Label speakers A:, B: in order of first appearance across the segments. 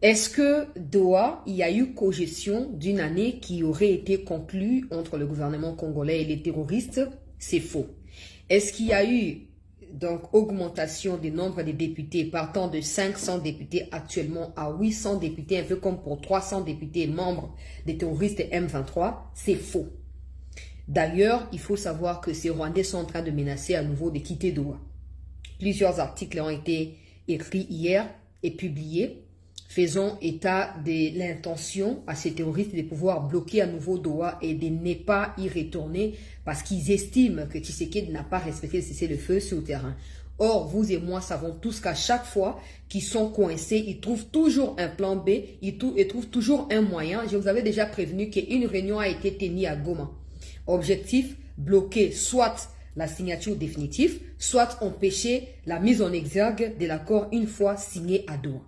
A: Est-ce que Doha, il y a eu cogestion d'une année qui aurait été conclue entre le gouvernement congolais et les terroristes? C'est faux. Est-ce qu'il y a eu donc augmentation du nombre de députés partant de 500 députés actuellement à 800 députés, un peu comme pour 300 députés membres des terroristes M23? C'est faux. D'ailleurs, il faut savoir que ces Rwandais sont en train de menacer à nouveau de quitter Doha. Plusieurs articles ont été écrits hier et publiés, faisant état de l'intention à ces terroristes de pouvoir bloquer à nouveau Doha et de ne pas y retourner parce qu'ils estiment que Tshisekedi n'a pas respecté le cessez-le-feu sur le terrain. Or, vous et moi savons tous qu'à chaque fois qu'ils sont coincés, ils trouvent toujours un plan B, ils trouvent toujours un moyen. Je vous avais déjà prévenu qu'une réunion a été tenue à Goma. Objectif, bloquer soit la signature définitive, soit empêcher la mise en exergue de l'accord une fois signé à Doha.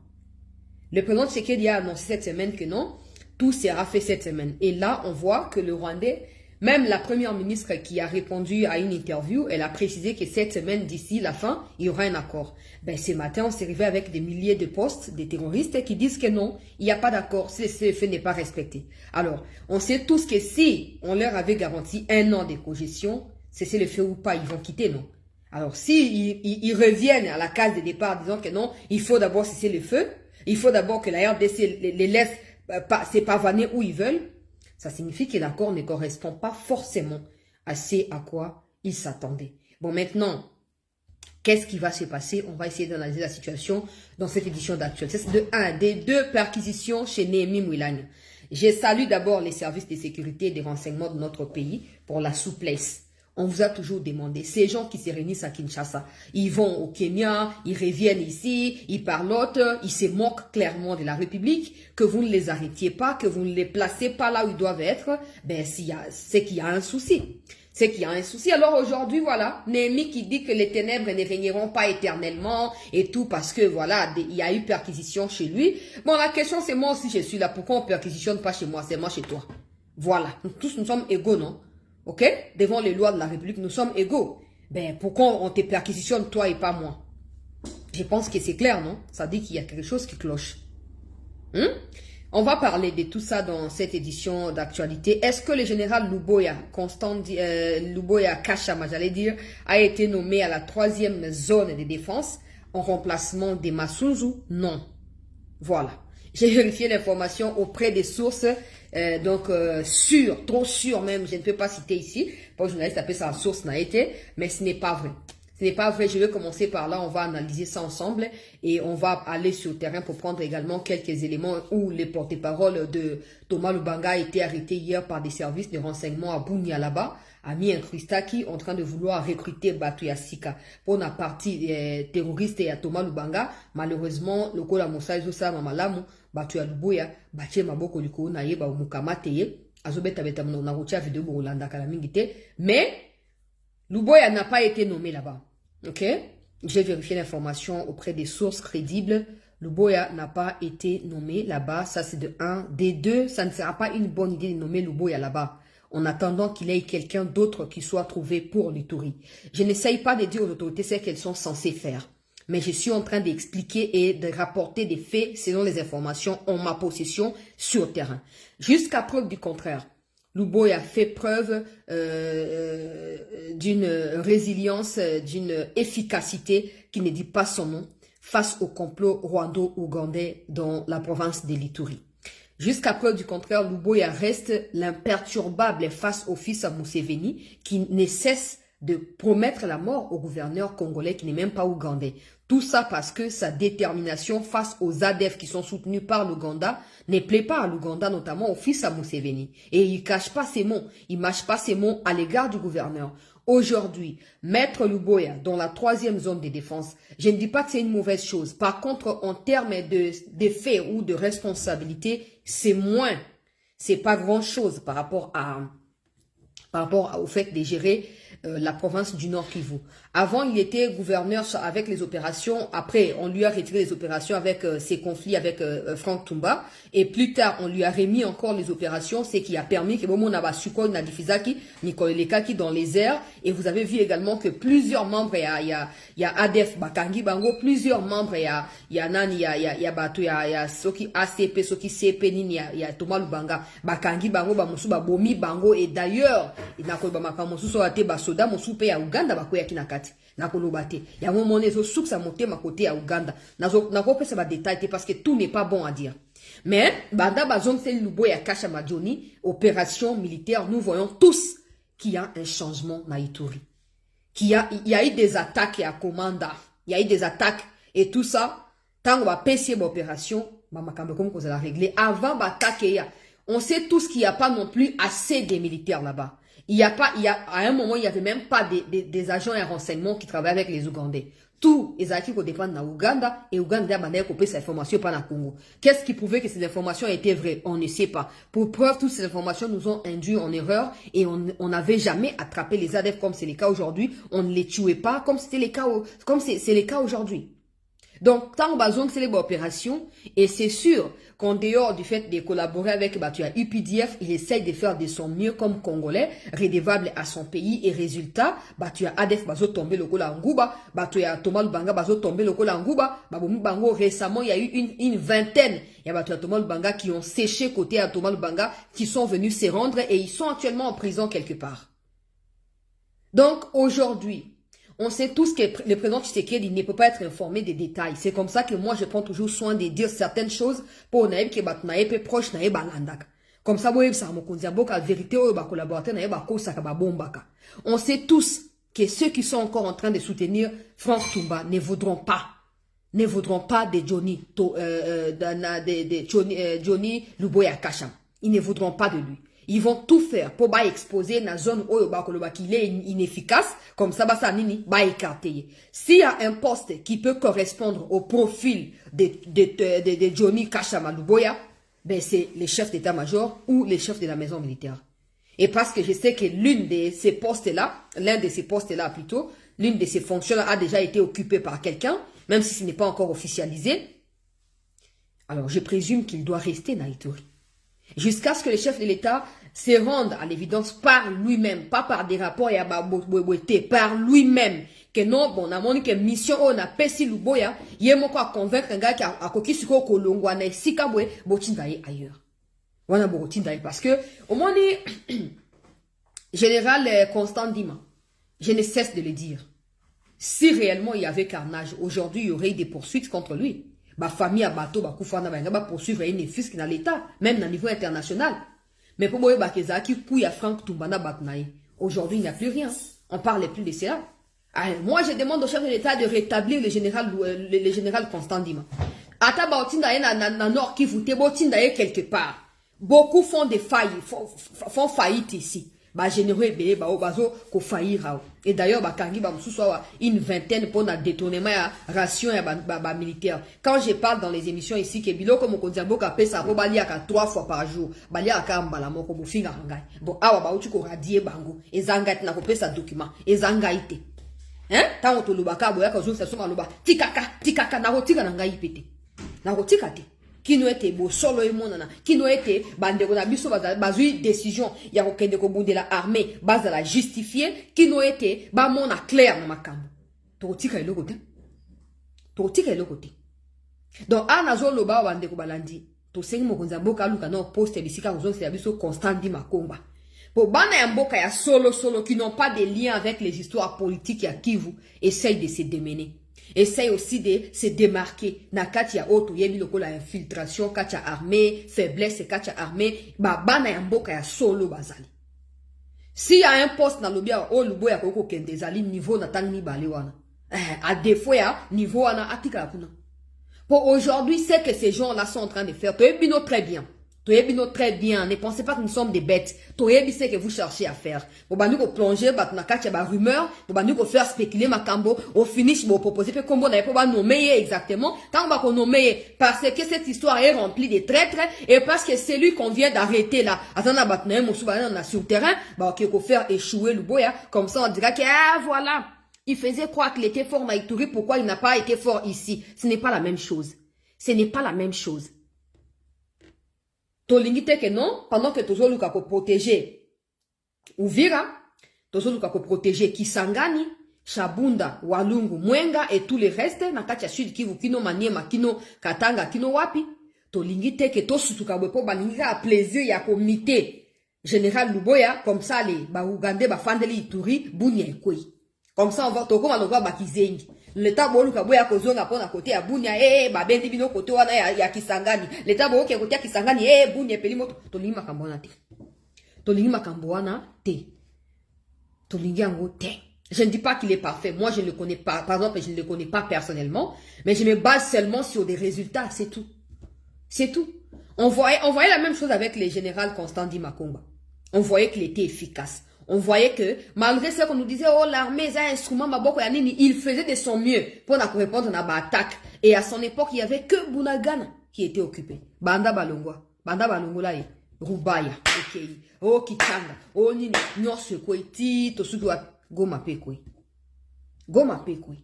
A: Le président Tshisekedi a annoncé cette semaine que non, tout sera fait cette semaine. Et là, on voit que le Rwandais, même la première ministre qui a répondu à une interview, elle a précisé que cette semaine, d'ici la fin, il y aura un accord. Ben, ce matin, on s'est arrivé avec des milliers de postes des terroristes qui disent que non, il n'y a pas d'accord, ce fait n'est pas respecté. Alors, on sait tous que si on leur avait garanti 1 an de cogestion, c'est le feu ou pas, ils vont quitter, non? Alors, si ils reviennent à la case de départ disant que non, il faut d'abord cesser le feu, il faut d'abord que la RDC les laisse se pavaner où ils veulent. Ça signifie que l'accord ne correspond pas forcément à ce à quoi ils s'attendaient. Bon, maintenant, qu'est-ce qui va se passer? On va essayer d'analyser la situation dans cette édition d'actuel. C'est des 2 perquisitions chez Néhémie Mouilane. Je salue d'abord les services de sécurité et de renseignement de notre pays pour la souplesse. On vous a toujours demandé, ces gens qui se réunissent à Kinshasa, ils vont au Kenya, ils reviennent ici, ils parlotent, ils se moquent clairement de la République, que vous ne les arrêtiez pas, que vous ne les placez pas là où ils doivent être, ben c'est qu'il y a un souci. C'est qu'il y a un souci. Alors aujourd'hui, voilà, Néhémie qui dit que les ténèbres ne régneront pas éternellement et tout parce que voilà, il y a eu perquisition chez lui. Bon, la question c'est moi aussi je suis là, pourquoi on perquisitionne pas chez moi, c'est moi chez toi? Voilà, tous nous sommes égaux, non? Ok? Devant les lois de la République, nous sommes égaux. Ben, pourquoi on te perquisitionne, toi et pas moi? Je pense que c'est clair, non? Ça dit qu'il y a quelque chose qui cloche. On va parler de tout ça dans cette édition d'actualité. Est-ce que le général Luboya, Luboya Kachama, j'allais dire, a été nommé à la 3e zone de défense en remplacement de Masunzu? Non. Voilà. J'ai vérifié l'information auprès des sources, sûres, trop sûres même, je ne peux pas citer ici. Pas le journaliste appelle ça source n'a été, mais ce n'est pas vrai. Ce n'est pas vrai, je vais commencer par là, on va analyser ça ensemble et on va aller sur le terrain pour prendre également quelques éléments où les porte-parole de Thomas Lubanga a été arrêté hier par des services de renseignement à Bunia là-bas, a mis un Christaki en train de vouloir recruter Batu Sika pour la partie terroriste et à Thomas Lubanga. Malheureusement, le Kola Moussa Zosa Mamalamu, Batu Luboya, Bache Maboko Liko na yeba Mukamateye, Azobeta Beta na rocha vidéo Bolanda Kalamingite, mais Luboya n'a pas été nommé là-bas. Ok? J'ai vérifié l'information auprès des sources crédibles. Luboya n'a pas été nommé là-bas. Ça, c'est de 1. Des 2, ça ne sera pas une bonne idée de nommer Luboya là-bas, en attendant qu'il ait quelqu'un d'autre qui soit trouvé pour l'Ituri. Je n'essaye pas de dire aux autorités ce qu'elles sont censées faire. Mais je suis en train d'expliquer et de rapporter des faits selon les informations en ma possession sur le terrain. Jusqu'à preuve du contraire. Luboya fait preuve d'une résilience, d'une efficacité qui ne dit pas son nom face au complot rwando-ougandais dans la province de l'Ituri. Jusqu'à preuve du contraire, Luboya reste l'imperturbable face au fils à Museveni qui ne cesse de promettre la mort au gouverneur congolais qui n'est même pas ougandais. Tout ça parce que sa détermination face aux ADF qui sont soutenus par l'Ouganda ne plaît pas à l'Ouganda, notamment au fils à Museveni. Et il cache pas ses mots, il mâche pas ses mots à l'égard du gouverneur. Aujourd'hui, mettre Luboya dans la 3e zone de défense, je ne dis pas que c'est une mauvaise chose. Par contre, en termes de faits ou de responsabilité, c'est moins. C'est pas grand chose par rapport au fait de gérer la province du Nord Kivu. Avant, il était gouverneur avec les opérations. Après, on lui a retiré les opérations avec ses conflits avec Franck Tumba. Et plus tard, on lui a remis encore les opérations, ce qui a permis que Bomo Nabasukoi Nadifizaki, Nikolelekaki dans les airs. Et vous avez vu également que plusieurs membres, il y a ADF Bakangi Bango, plusieurs membres, il y a Batu, il y a Soki ACP, Soki CP, il y a Thomas Lubanga, Bakangi Bango, Bamusu Babomi Bango. Et d'ailleurs, il n'a pas Bamakamousu Soate Basoda, Musu Pe à Uganda, Bakoya Kinakati. Nakolobate. Il y a un moment donné, souk ça monte ma côté à Uganda. Nako pe ça va détailler parce que tout n'est pas bon à dire. Mais, banda bazong c'est Luboya Kasha Madjoni, opération militaire, nous voyons tous qu'il y a un changement na Ituri. Il y a eu des attaques à Komanda. Il y a eu des attaques et tout ça. Tant qu'on va passer l'opération, comme vous allez régler. Avant d'attaquer, on sait tous qu'il n'y a pas non plus assez de militaires là-bas. À un moment, il n'y avait même pas des agents et renseignements qui travaillent avec les Ougandais. Tous les acquis qui dépendent de l'Ouganda et Ouganda a coupé ces informations par la Congo. Qu'est-ce qui prouvait que ces informations étaient vraies? On ne sait pas. Pour preuve, toutes ces informations nous ont induits en erreur et on n'avait jamais attrapé les ADF comme c'est le cas aujourd'hui. On ne les tuait pas comme c'est le cas aujourd'hui. Donc, tant que besoin c'est les opérations, et c'est sûr qu'en dehors du fait de collaborer avec UPDF, il essaye de faire de son mieux comme Congolais, redevable à son pays, et résultat, ADF bazo tombé le kola Ngouba, Thomas Lubanga bazo tombé le kola Ngouba, Bango récemment, il y a eu une vingtaine, il y a Thomas Lubanga qui ont séché côté à Thomas Lubanga, qui sont venus se rendre, et ils sont actuellement en prison quelque part. Donc, aujourd'hui, on sait tous que le président Tshisekedi ne peut pas être informé des détails. C'est comme ça que moi, je prends toujours soin de dire certaines choses pour naïb que batnaïb est proche naïb balandak. Comme ça, vous ça la vérité ou collaborateur naïb bakosaka bombaka. On sait tous que ceux qui sont encore en train de soutenir Franck Tumba ne voudront pas de Johnny Luboya Kacham. Ils ne voudront pas de lui. Ils vont tout faire pour exposer la zone où il est inefficace, comme ça, ça nini, écarter. S'il y a un poste qui peut correspondre au profil de Johnny Kachama Luboya, ben c'est le chef d'état-major ou le chef de la maison militaire. Et parce que je sais que l'un de ces postes-là plutôt, l'une de ces fonctions-là a déjà été occupée par quelqu'un, même si ce n'est pas encore officialisé. Alors, je présume qu'il doit rester dans Ituri. Jusqu'à ce que le chef de l'État se rende à l'évidence par lui-même, pas par des rapports et par lui-même, que non, bon, on a montré que mission, on a pessi Luboya, il y a quoi convaincre un gars qui a coquille sur le kolongo, on a sikabwe, botindaye ailleurs. On a botindaye parce que, au moins, général Constant Dima, je ne cesse de le dire. Si réellement il y avait carnage, aujourd'hui, il y aurait eu des poursuites contre lui. Ma famille a bateau, poursuivre une fisc dans l'État, même au niveau international. Mais pour moi, Franck Tumbana Batnaï. Aujourd'hui, il n'y a plus rien. On ne parle plus de cela. Moi, je demande au chef de l'État de rétablir le général Constant Dima. Ata Baotindaye na Nord Kivu, Botindaye quelque part. Beaucoup font des failles, font faillite ici. Généraux et bazo ko faillira. Et d'ailleurs bakangi une vingtaine pour un détournement à ration et militaire. Quand je parle dans les émissions ici que bilo comme on dit boka pesa ko balia ka 3 fois par jour, balia ka mbala moko bufinga ngai. Bon awa ba uti ko radie bango, ezangati na ko pesa document, ezangaite. Hein? Tant to lubaka boya ka zo ça soma luba. Tikaka na rotika na ngai pete. Na rotika te. Qui nous était beau solo et monana, qui nous était bandeko na biso bazui décision ya ko kende ko bunde la armée base la justifier, qui nous était ba mona clair na makambo. To tika eloko te. To tika eloko te. Donc ana zo loba bandeko balandi, to sengi mokonza mboka luka na poste bisika ko zo se biso Constant Dima Komba. Pour bana ya mboka ya solo qui n'ont pas de lien avec les histoires politiques ya Kivu, essayent de se démener. Essaye aussi de se démarquer. Na kati ya oto yebi loko la infiltration, kati ya armée, faiblesse, kati ya armée, bana ya mboka ya solo bazali. S'il y a un poste dans le bien, oh lubo ya koko kendezali, niveau na tang ni bale wana. À défaut ya, niveau wana atika la kuna. Pour aujourd'hui, c'est que ces gens-là sont en train de faire. Toi, bino très bien. Toyebino très bien, ne pensez pas que nous sommes des bêtes. Toyebi c'est que vous cherchez à faire. Bobanu ko plonger, batuna kacha ba rumeur, bobanu ko faire spéculer ma cambo, au finish bo proposer que combo n'avait pas nommer exactement. Tant on va qu'on nommer parce que cette histoire est remplie de traîtres et parce que c'est lui qu'on vient d'arrêter là. Attends batna mo souba na sur le terrain, bah OK ko faire échouer le boya, comme ça on dira que ah voilà, il faisait croire qu'il était fort Maïtouri, pourquoi il n'a pas été fort ici? Ce n'est pas la même chose. Ce n'est pas la même chose. Tolingite que non, pendant que tozo luka ko protéger Uvira, tozo luka ko protéger Kisangani, Shabunda, Walungu, Mwenga et tout le reste, na kacha sud Kivu, kino Maniema, kino Katanga, kino wapi, tolingite que to sutuka bwepo balinga a plaisir ya comité général Luboya, comme ça les ba Ugandais ba fandeli Ituri, bunya ekoi. Comme ça on va toko malogwa bakizengi. L'État bolu kaboya kozonga pona côté ya bunya ba bendi bino côté wana ya Kisangani. L'État bolu ke côté ya Kisangani bunya peli moto tolingi makambo wana te. Tolingi makambo wana te. Tolingi yango te. Je ne dis pas qu'il est parfait. Moi je ne le connais pas. Par exemple, je ne le connais pas personnellement, mais je me base seulement sur des résultats, c'est tout. C'est tout. On voyait la même chose avec le général Constant Makomba. On voyait qu'il était efficace. On voyait que, malgré ce qu'on nous disait, oh, l'armée, c'est un instrument, il faisait de son mieux pour répondre à l'attaque. Et à son époque, il n'y avait que Bunagana qui était occupé. Banda Balongwa. Banda Balongola et Rubaya. Ok. Oh, Kitanga. Oh, Nini. Nyos Koi. Tito Sugwa. Goma Pekoi. Goma Pekoi.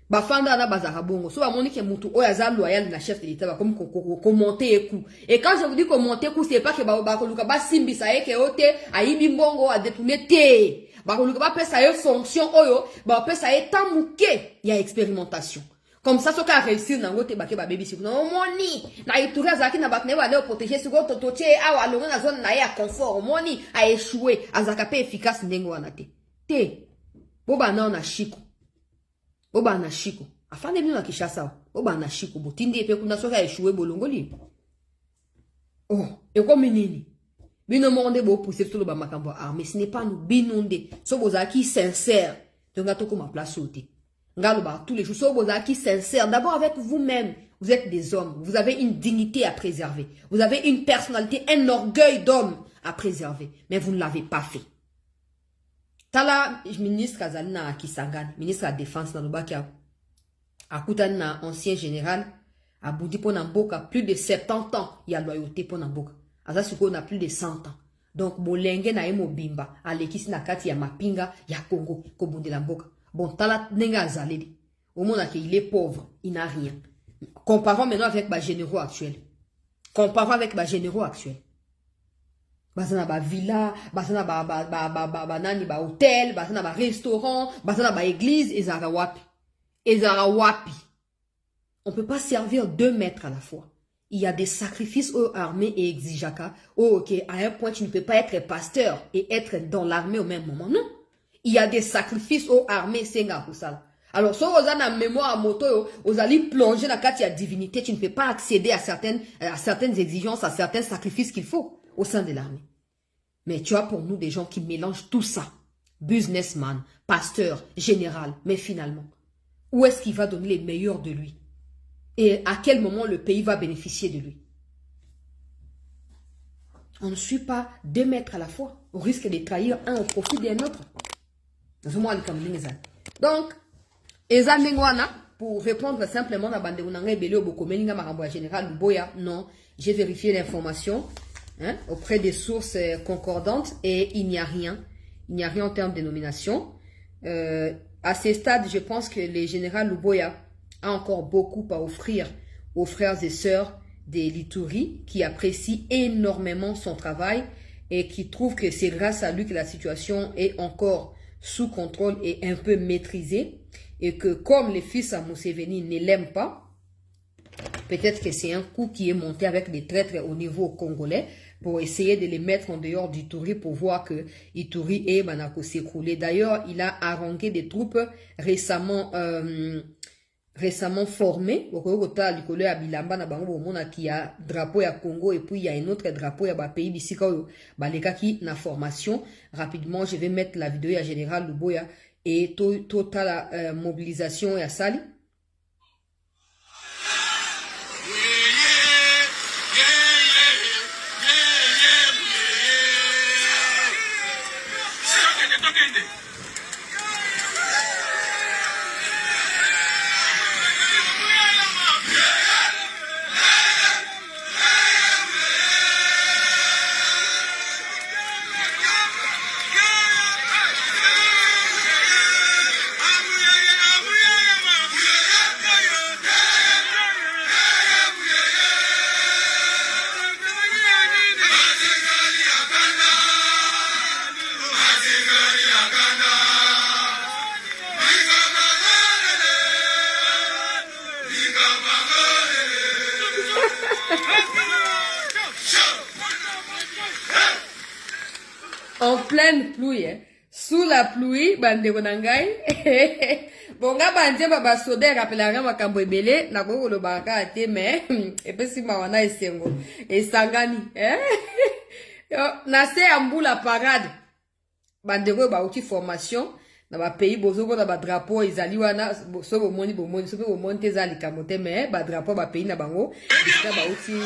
A: Bafanda na bazara bongo. So, amoni ke mutu oyaza loyal na chef de l'État comme commenter et coup. Et quand je vous dis commenter coup, c'est pas que bakoluka ba simbi sa eke ote aibi mbongo a détourner te. Bakoluka ba pesa e fonction oyo, ba pesa e tamuke ya expérimentation. Comme ça, ce qu'a réussi na ngote bake ba baby siku. Non moni. Na ituri azaki na bakne ba le protéger ce go totoche awa longa na zone na ya confort. Moni a échoué, azaka pe efficace ndengo wana te. Te. Boba na ona chiku. Boba na shiko. Afande bino na Kishasa. Boba na shiko. Botindi epe kuna soka échoué bolongoli. Oh, et comme nini? Bino monde bo pousser tout le ba makambo armée. Ce n'est pas nous binonde. So bozaki sincère. Donc gato comme place sauter. Ngalo ba tous les jours. So bozaki sincère. D'abord avec vous-même. Vous êtes des hommes. Vous avez une dignité à préserver. Vous avez une personnalité, un orgueil d'homme à préserver. Mais vous ne l'avez pas fait. Tala ministre Kazalina Kisangani, ministre de la Défense Nalobakia, Akutani na ancien général, a boudi pour Namboka, plus de 70 ans, il y a loyauté pour Namboka. Azasuko na plus de 100 ans. Donc, Bolenge na emo bimba, alekisi na kati ya mapinga, ya Congo, kobundi la mboka. Bon, tala nenga azaledi. Au monde il est pauvre, il n'a rien. Comparons maintenant avec les généraux actuels. Comparons avec les généraux actuels. Bazana ba villa, bazana ba nani ba hôtel, bazana ba restaurant, bazana ba église, ezara wapi. Ezara wapi. On peut pas servir 2 maîtres à la fois. Il y a des sacrifices aux armées et exijaka. Oh, ok, à un point, tu ne peux pas être pasteur et être dans l'armée au même moment. Non. Il y a des sacrifices aux armées, senga kusala. Alors, si vous avez une mémoire à moto, vous allez plonger dans la carte de la divinité, tu ne peux pas accéder à certaines exigences, à certains sacrifices qu'il faut au sein de l'armée. Mais tu as pour nous des gens qui mélangent tout ça. Businessman, pasteur, général. Mais finalement, où est-ce qu'il va donner les meilleurs de lui? Et à quel moment le pays va bénéficier de lui? On ne suit pas 2 maîtres à la fois. On risque de trahir un au profit d'un autre. Donc, pour répondre simplement à la général Luboya, non, j'ai vérifié l'information auprès des sources concordantes et il n'y a rien. Il n'y a rien en termes de nomination. À ce stade, je pense que le général Luboya a encore beaucoup à offrir aux frères et sœurs des Lituri qui apprécient énormément son travail et qui trouvent que c'est grâce à lui que la situation est encore sous contrôle et un peu maîtrisée et que comme les fils à Museveni ne l'aiment pas, peut-être que c'est un coup qui est monté avec des traîtres au niveau congolais pour essayer de les mettre en dehors d'Ituri pour voir que Ituri et Banako s'écrouler. D'ailleurs, il a harangué des troupes récemment formées. Qui a drapeau à Congo et puis il y a un autre drapeau à pays bisika balekaki na formation. Rapidement, je vais mettre la vidéo à Général Luboya et totale mobilisation à Sali. pleine pluie, hein. Sous la pluie, bandeko nangai. Bonga bandje baba soda rappelanga makambo ebele na ko lo baka ate mais et puis si mawana esengo esangani na se ambula parade bandeko ba outil formation na ba pays bozoko na ba drapeau ezali wana so bomoni so bomoni tezali kamote mais ba drapeau ba pays na bango ba outil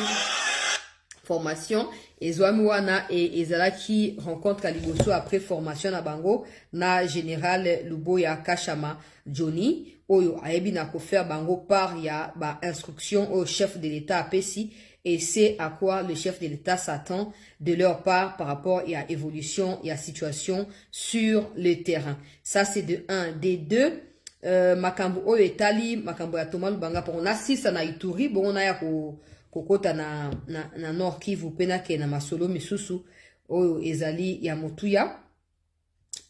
A: formation ezwami wana ezalaki rencontre à liboso après formation na bango na général Luboya Kashama Johnny oyo ayebi na ko faire bango par ya ba instruction au chef de l'État APC et c'est à quoi le chef de l'État s'attend de leur part par rapport à évolution et à situation sur le terrain. Ça c'est de 1. Des 2 makambo oyo etali makambo ya Thomas Lubanga pour on assiste na Ituri bon on a ya ko kokota na Nord Kivu pena ke na masolo misusu oyo ezali ya motuya.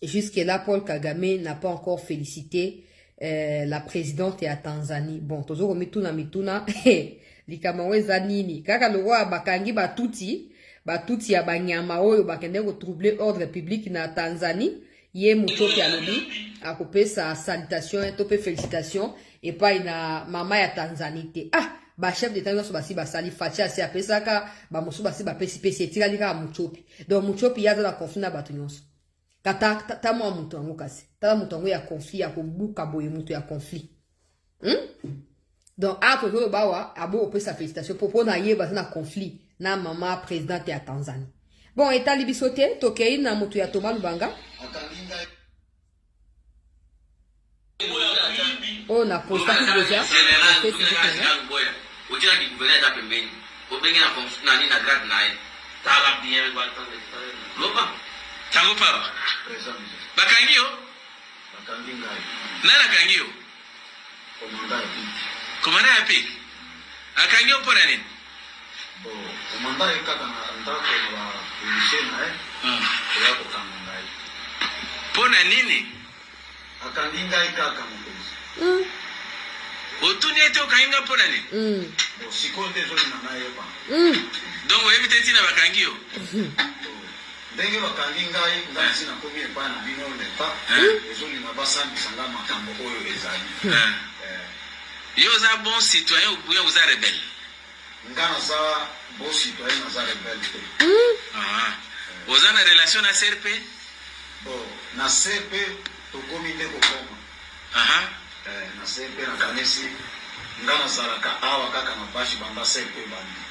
A: Jusque là Paul Kagame n'a pas encore félicité la présidente ya Tanzanie. Bon tozo mituna likama weza nini kaka lo roi bakangi batuti ya banyama oyo bakende ko troubler ordre public na Tanzanie ye mutoki alobi akopesa salutation tope félicitations et pas ina mama ya Tanzanie te ba chef d'état nyonso basi basali fachi asi apesaka ba mosu basi ba pesi etira lika muchopi donc muchopi yaza la conflit na batu nyonso kata ta mwa mutu ngo kasi ta mutu ngo ya conflit ya kobuka boye mutu ya conflit donc après que le bawa abo opesa félicitations pour na yeba na conflit na mama présidente ya Tanzanie bon eta libisote tokei na mutu ya Thomas Lubanga oh na posta déjà
B: ukila kikubelea ta pembeni ubenge na konfu nani na grad naye tala bien kwa tande lopa tango papa bakangio
C: bakanginga
B: nana kangio komanda ya piki akangio pona nini
C: bo komanda kaka na ndako na polisiena ya kokanga
B: pona nini
C: akanginga kaka mpolisi
B: otuni ete okainga pona nini
C: bo sikonde zo na naye ba
B: donc oyebite tina bakangio
C: ndenge bakanginga ngasi na komi epa na bino lepa ezoli na basambisa nga makambo oyo ezali
B: yo za bon citoyen ou bien vous êtes rebelle
C: ngana za bon citoyen na za rebelle
B: vous avez une relation na CRP
C: bon na CRP to komi ndeko koma na CRP na kanesi ngana za ka awa kaka na bashi bamba CRP bandi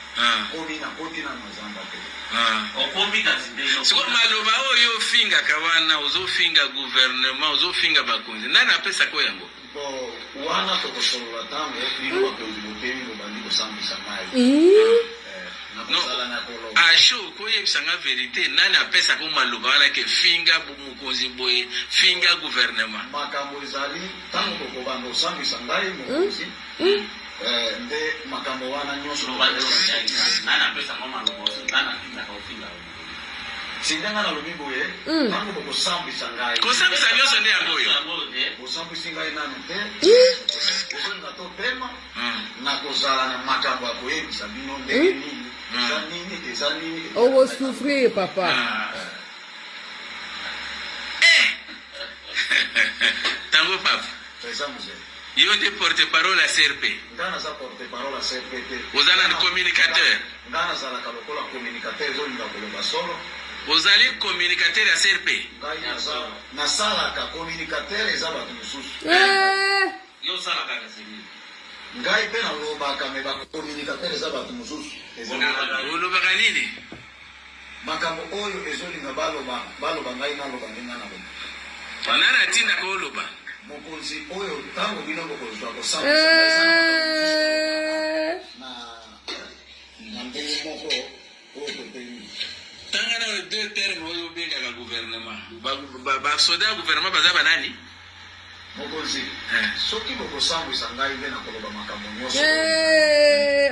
C: komi na koti na mazamba te
B: okombi kazi ndio siko maloba oyo finga kawana uzofinga gouvernement uzofinga bakonzi nani apesa ko yango
C: wana tokosolola tango bino bakonzi bino bandi kosambisa mai
B: asho koyebisanga verité nani apesa ko maloba wana ke finga mukonzi boye finga gouvernement
C: makambo ezali tango tokobanda osambisa ngai mokonzi nde makambo wana nyonso
B: nani apesa ko maloba nani afinga ko finga
C: sindanga na lobi boye tango tokosambisa ngai
B: kosambisa nyonso nde yango oyo
C: kosambisa ngai nani te kozonga to pema na kozala na makambo ya koyebisa bino ndenge nini eza nini eza nini
A: okosouffrir papa
B: tango papa
C: eza mzee
B: yo nde porte-parole à CRP
C: ngana za porte-parole à CRP te
B: ozala na communicateur
C: ngana zala kalokola communicateur ezolinga koloba solo
B: ozali communicateur ya CRP
C: ngai nasalaka communicateur eza bato mosusu
B: yo osalaka kasini
C: ngai mpe nalobaka me bacommunicateur eza bato mosusu
B: olobaka nini
C: makambo oyo ezolinga baloba ngai naloba ndenge naloba
B: nani atindaka oloba
C: mokonzi oyo ntango bino bokozwa kosambisa na ndenge moko oyo topemi
B: tanga na deux termes oyo obengaka gouvernement basoda ya gouvernement baza banani
C: mokonzi soki bokosambwisa ngai mpe na koloba makambo nyonso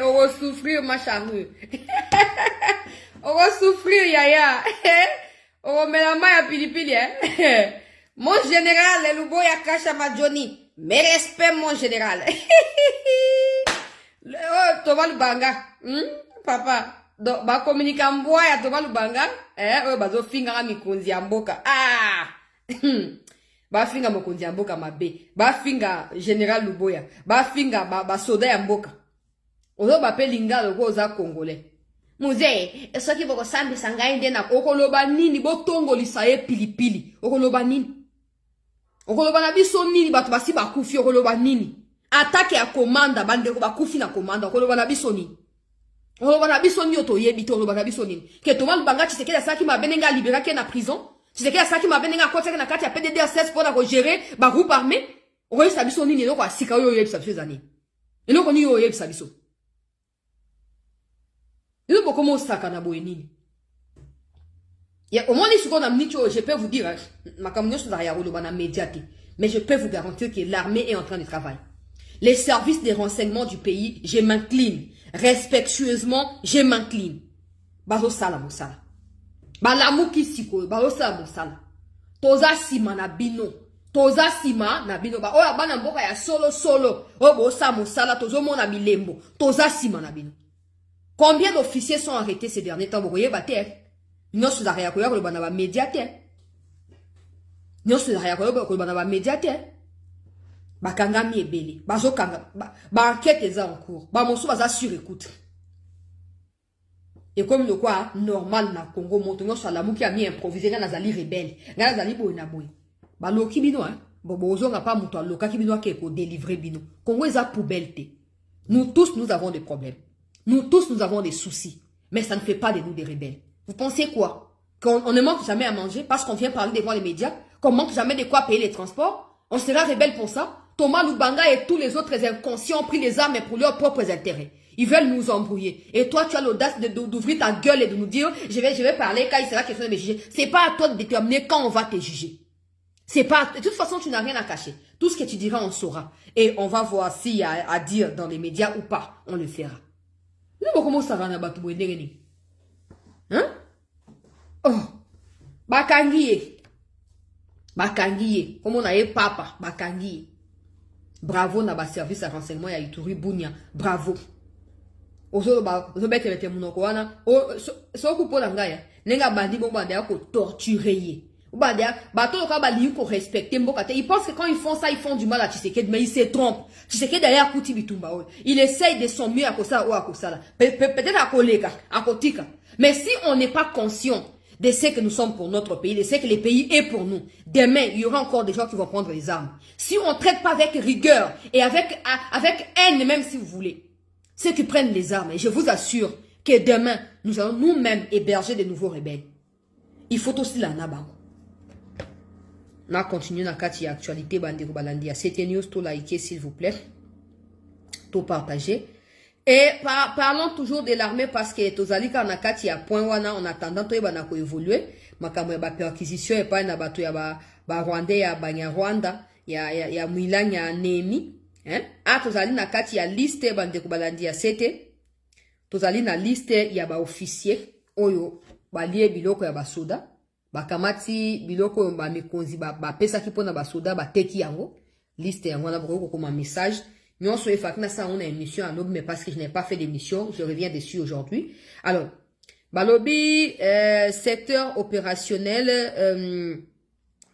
A: okosouffrir macharru okosouffrir yaya okomela mai ya pilipili mon général Luboya Kashama Johnny mes respects mon général Thomas Lubanga papa donc ba communiquer mboya ya Thomas Lubanga oyo bazo finga mikonzi ya mboka ba finga mokonzi ya mboka mabe ba finga général Luboya ba finga ba soda ya mboka ozo ba pe lingalo ko za congolais muze soki boko sambi sangai ndena okoloba nini botongolisa ye pilipili okoloba nini okoloba na biso nini bato basi bakufi okoloba nini attaque ya komanda bandeko bakufi na komanda okoloba na biso nini okoloba na biso nini otoyebi to okoloba na biso nini ke Thomas Lubanga Tshisekedi asaki mabenenga libéraki na prison Tshisekedi asaki mabenenga akotaki na kati ya PDDRCS pour na ko gérer ba groupe armé okoyebisa biso nini eloko asika oyo oyebisa biso ezani eloko nini oyo oyebisa biso il faut comment ça canabo nini au moins les secondes je peux vous dire ma communication sur la roule médiatique mais je peux vous garantir que l'armée est en train de travailler les services de renseignement du pays je m'incline respectueusement je m'incline bazo sala mosala balamu kisiko bazo sala mosala toza sima na bino ba oya bana mboka ya solo o bo sa mosala tozo mona bilembo toza sima na bino. Combien d'officiers sont arrêtés ces derniers temps? Vous voyez, nous sommes arrêtés à le médiateur. Nous sommes arrêtés à le médiateur. Bakangami est belé. Bazokanga. Enquête est en cours. Monso va sur écoute. Et comme le quoi, normal na Congo, montongo sur la mou qui a mis improvisé, dans la rebelle. Dans la libo na boy. Loki bino, hein. Bozo n'a pas mouton. Loka qui bino qui est pour délivrer bino. Congo est à poubelle. Nous tous, nous avons des problèmes. Nous tous, nous avons des soucis. Mais ça ne fait pas de nous des rebelles. Vous pensez quoi? Qu'on ne manque jamais à manger parce qu'on vient parler devant les médias? Qu'on manque jamais de quoi payer les transports? On sera rebelle pour ça? Thomas Lubanga et tous les autres inconscients ont pris les armes pour leurs propres intérêts. Ils veulent nous embrouiller. Et toi, tu as l'audace d'ouvrir ta gueule et de nous dire, je vais parler quand il sera question de me juger. C'est pas à toi de déterminer quand on va te juger. C'est pas, de toute façon, tu n'as rien à cacher. Tout ce que tu diras, on saura. Et on va voir s'il y a à dire dans les médias ou pas. On le fera. Comment ça va na batu boendengeni? Hein? Oh, bakangiye. Comme on a eu papa, bakangiye. Bravo na ba service à renseignement ya Ituri Bunia. Bravo. Ozo bete bete munoko wana. So kupo na ngaya. Nenga bandi bo bandi ko torturer. Ils pensent que quand ils font ça, ils font du mal à Tshisekedi, mais ils se trompent. Tshisekedi derrière Kuti Bitumba. Il essaye de son mieux à Kosa ou à Kosala. Peut-être à Kolega, à Kotika. Mais si on n'est pas conscient de ce que nous sommes pour notre pays, de ce que le pays est pour nous, demain, il y aura encore des gens qui vont prendre les armes. Si on ne traite pas avec rigueur et avec haine, même si vous voulez, ceux qui prennent les armes, et je vous assure que demain, nous allons nous-mêmes héberger de nouveaux rebelles. Il faut aussi la nabango. On a continué dans la actualité Bandeko Balandi. C'était news, tout liker s'il vous plaît. Tout partager. Et parlons toujours de l'armée parce que tozalika na kati ya point wana en attendant to yeba ko évoluer. Makambo ya ba perquisition et pas na bato ya ba Rwandais ya Banyarwanda ya Mwilanya Nemi. Hein? Tozali na kati ya liste Bandeko Balandi ya sete. Tozali na liste ya ba officier oyo balie biloko ya basoda. Bakamati biloko ba mikonzi ba pesa ki pona ba soda ba teki yango liste yango na boko comme message nous so efakna ça on a une émission à l'aube mais parce que je n'ai pas fait d'émission je reviens dessus aujourd'hui. Alors balobi secteur opérationnel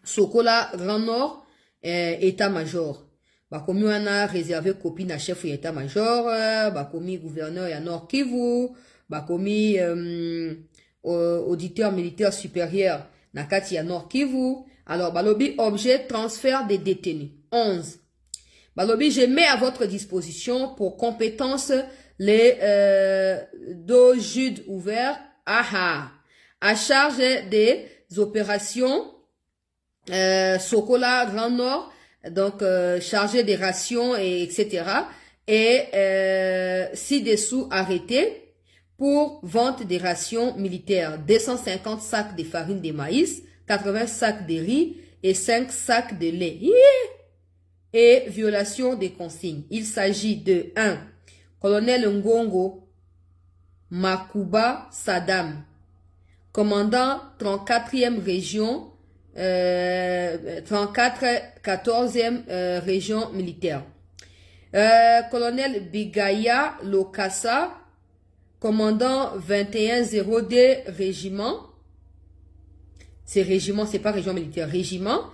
A: Sokola Grand Nord état-major bakomi wana réservé copie na chef état-major bakomi gouverneur ya Nord Kivu bakomi auditeur militaire supérieur Nakati ya Nord Kivu. Alors balobi objet transfert des détenus 11. Balobi je mets à votre disposition pour compétence les dojudes ouverts à charge des opérations Sokola Grand Nord donc chargé des rations et etc. et ci-dessous arrêté pour vente des rations militaires, 250 sacs de farine de maïs, 80 sacs de riz et 5 sacs de lait. Et violation des consignes. Il s'agit de 1. Colonel Ngongo Makuba Saddam, commandant 34e région, 14e région militaire. Colonel Bigaya Lokasa, commandant 2102 régiment. C'est régiment, c'est pas région militaire, régiment.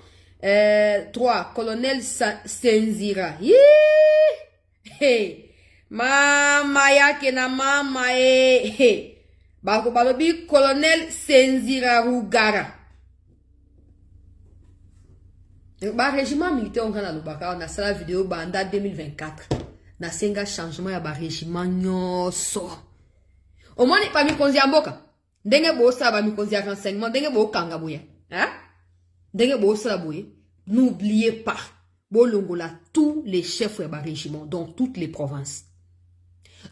A: 3, colonel Senzira. Hey, mama yake na mama hey. Bako balobi colonel Senzira Rugara. Ba régiment militaire on kana lobaka on a sala vidéo banda 2024. Na senga changement ya ba régiment nyoso. Au moins pas mi konzi amboka. Ndenge bo sa ba mi konzi ya renseignement, ndenge bo kanga boya. Hein? Ndenge bo sa boya. N'oubliez pas, bolongola tous les chefs de régiment dans toutes les provinces.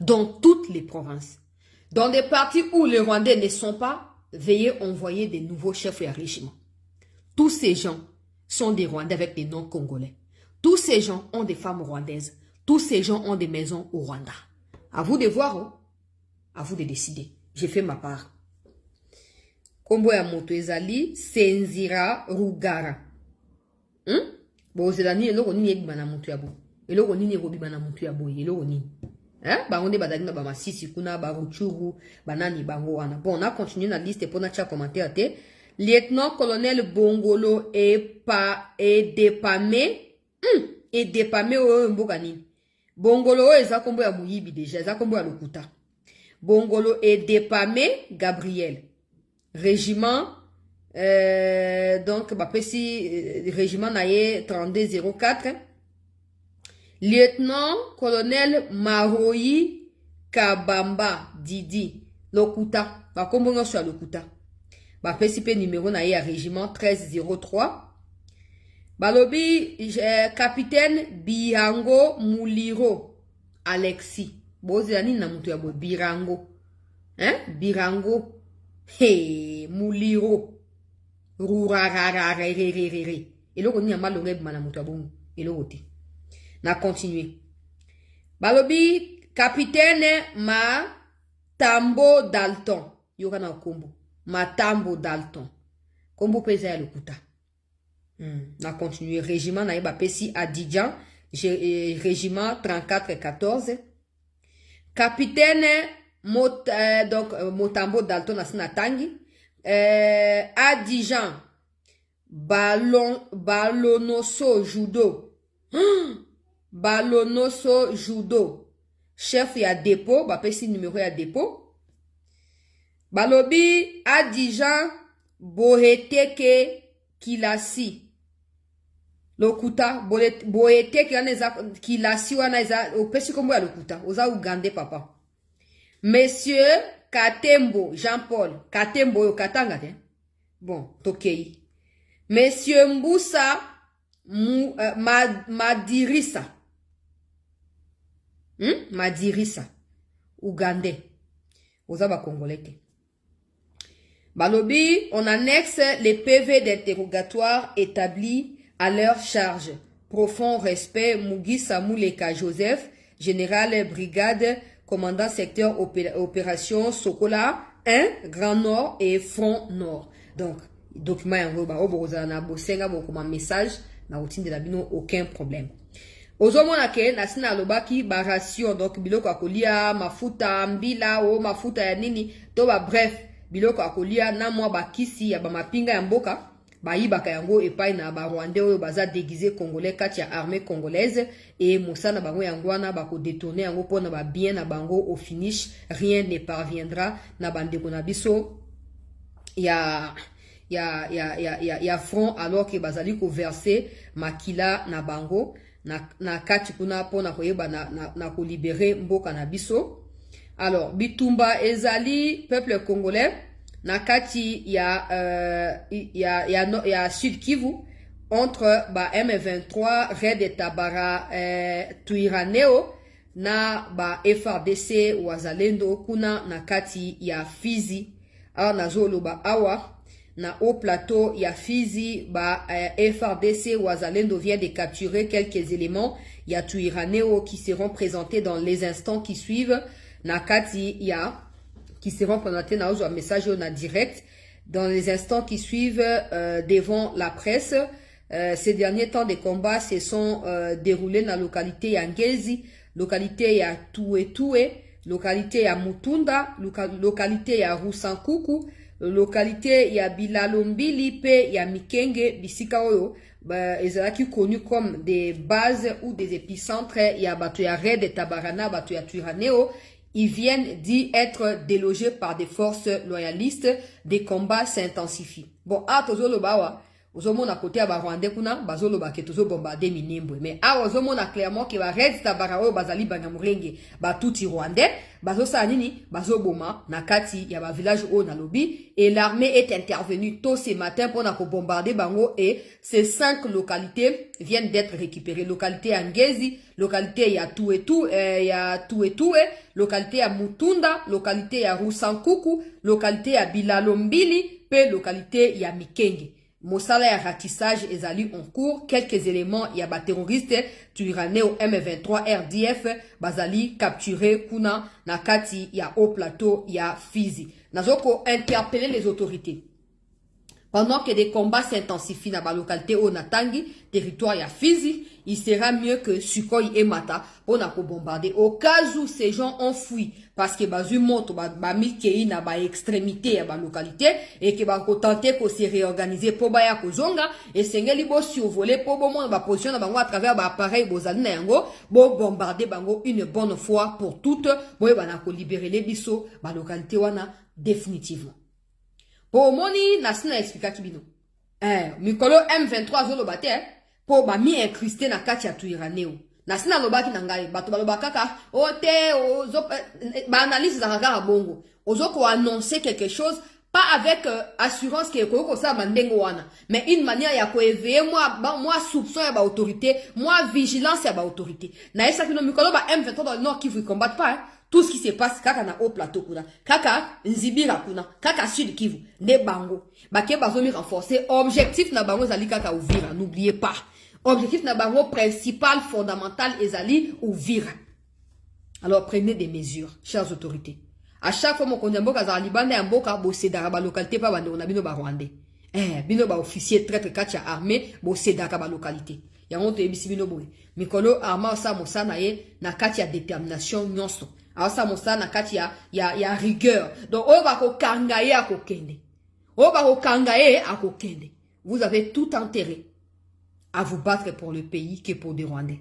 A: Dans toutes les provinces. Dans des parties où les Rwandais ne sont pas, veuillez envoyer des nouveaux chefs de régiment. Tous ces gens sont des Rwandais avec des noms congolais. Tous ces gens ont des femmes rwandaises. Tous ces gens ont des maisons au Rwanda. À vous de voir, oh. À vous de décider. J'ai fait ma part. Kombo ya moto ezali Senzira Rugara. Bon, c'est la nuit, et l'eau, ni ebana montu yabo. Et l'eau, ni robi bana montu yabo. Et l'eau, ni. Hein? Bah, on est badagina, bah, ma sisi, kuna, bah, ruchuru, banani, bango, ana. Bon, on a continué la liste pour notre commentaire. Lieutenant-colonel Bongolo et dépamé. Et dépamé, oh, mbogani. Bongolo, eza kombo ya muyibi déjà. Eza kombo ya lokuta. Bongolo et dépamé, Gabriel. Régiment. Donc, bah, régiment naye 3204. Lieutenant-colonel Maroyi Kabamba Didi. Lokuta. Bah, comme on soit Lokuta. Bah, PCP numéro naye à régiment 1303. Bah, lobby, capitaine Birango Muliro Alexis. Bozani na mutu ya bo Birango. Hein? Birango. Hey, Muliro. Rurarararererere. Et là, on y a mal au rêve, madame Moutabou. Et là, on a continué. Balobi, capitaine Matambo Dalton. Yokana Kombo. Matambo Dalton. Kombo pesa le kuta. On a continué. Régiment Naïba Pessi Adidjan. Régiment 34-14. Capitaine Motambo Dalton Asina Tangi. Adijan Balonoso Judo. Balonoso Judo. Chef ya dépôt. Bah, pesi numéro ya dépôt. Balobi Adijan Boheteke Kilasi. Lokuta Boheteke Kilasi wana eza. Opesi kombo ya lokuta. Oza Ugande papa. Monsieur Katembo, Jean-Paul, Katembo, Katanga, hein? Bon, Tokei. Monsieur Mboussa, Madirisa. Madirisa. Ougandais. Ozaba Congolais. Balobi, on annexe les PV d'interrogatoire établis à leur charge. Profond respect, Mugi Samouleka Joseph, général brigade, commandant secteur opération Sokola 1, Grand Nord et Front Nord. Donc, document en gros, na bosenga comme message, na routine de la bino, aucun problème. Ozomona ke nasina lobaki ba ration, donc biloko akolia, mafuta, mbila, o mafuta ya nini, to ba bref, biloko akolia na mwa bakisi ya ba mapinga ya mboka. Baïbaka yango epai na ba Rwandais oyo baza déguisé congolais kati ya armée congolaise et mosana bango yangwana bako détourner yango pona ba bien na bango au finish rien ne parviendra na bandeko na biso ya front alors que bazali ko verser makila na bango na kati kuna pona koyeba na ko libérer mboka na biso. Alors bitumba ezali peuple congolais na kati ya Sud Kivu entre ba M23 Red et Tabara Tuiraneo na ba FRDC wazalendo kuna na kati ya Fizi awa nazolo ba awa na au plateau ya Fizi ba FRDC wazalendo vient de capturer quelques éléments ya Tuiraneo qui seront présentés dans les instants qui suivent na kati ya qui seront présentés dans un message en direct dans les instants qui suivent devant la presse. Ces derniers temps de combats se sont déroulés dans la localité Yangezi, localité ya Toué, localité ya Mutunda, localité ya Rusankuku, localité ya Bilalombili pe ya Mikenge bisika oyo ezalaki connu comme des bases ou des épicentres ya bato ya Red Tabarana, bato ya Twirwaneho. Ils viennent d'y être délogés par des forces loyalistes. Des combats s'intensifient. Bon, tozolo bawa ozomona côté ya ba Rwandais kuna bazolo ba ke tozo bombarder Minembwe, mais ozomona clairement que ba Red Tabara oyo bazali Banyamulenge ba tuti Rwandais bazo sa nini bazo boma na kati ya ba village oyo na lobi, et l'armée est intervenue tôt ce matin pour na ko bombarder bango, et ces 5 localités viennent d'être récupérées. Localité ya Ngezi, localité ya Tuetu localité ya Mutunda, localité ya Rusankuku, localité ya Bilalombili pe localité ya Mikenge. Mosala ya ratissage ezali en cours. Quelques éléments ya ba terroristes Twirwaneho M23 RDF bazali capturé kuna na kati ya haut plateau ya Fizi. Nazoko interpeller les autorités. Pendant que des combats s'intensifient dans la localité Onatangi, territoire ya Fizi, il sera mieux que Sukhoi et Mata pour na bombarder. Au cas où ces gens ont fui parce que bazu monte ba mikei na ba extrémité ya ba localité et que ba ko tenter ko se réorganiser pour ba ya ko zonga et sengeli bo survoler pour bo mon ba position na bango à travers ba appareil bozali na yango bo bombarder bango une bonne fois pour toutes bo ba na ko libérer les biso ba localité wana définitivement. Pour moni nasina explica kibino. Mikolo M23 zolo bate pour ba mi incrusté na kati ya Twirwaneho. Nasina lobaki na ngai bato balobaka kaka ba analyse za kaka bongo. Ozo ko annoncer quelque chose pas avec assurance que ko ça mandengo wana, mais une manière ya ko éveiller moi soupçon ya ba autorité, moi vigilance ya ba autorité. Na esa kino mikolo ba M23 dans le nord qui vous combattent pas. Tout ce qui se passe kaka na haut plateau kuna, kaka Nzibira kuna, kaka Sud Kivu, ne bango. Bake bazomi renforcer. Objectif na bango zali kaka Uvira, n'oubliez pas. Objectif na bango principal, fondamental ezali Uvira. Alors prenez des mesures, chères autorités. À chaque fois mon konyamboka za libanda mboka bo sedaka ba localité pa bande on a bino ba Rwandais. Bino ba officier traître katia armée bo sedaka ba localité. Yango to ebisi bino boye. Mikolo arma sa mosana ye na katia détermination nyonso. Alors ça monsa na kati ya rigueur. Donc on va ko kangaye akokende. On va ko kangaye akokende. Vous avez tout intérêt à vous battre pour le pays que pour des Rwandais.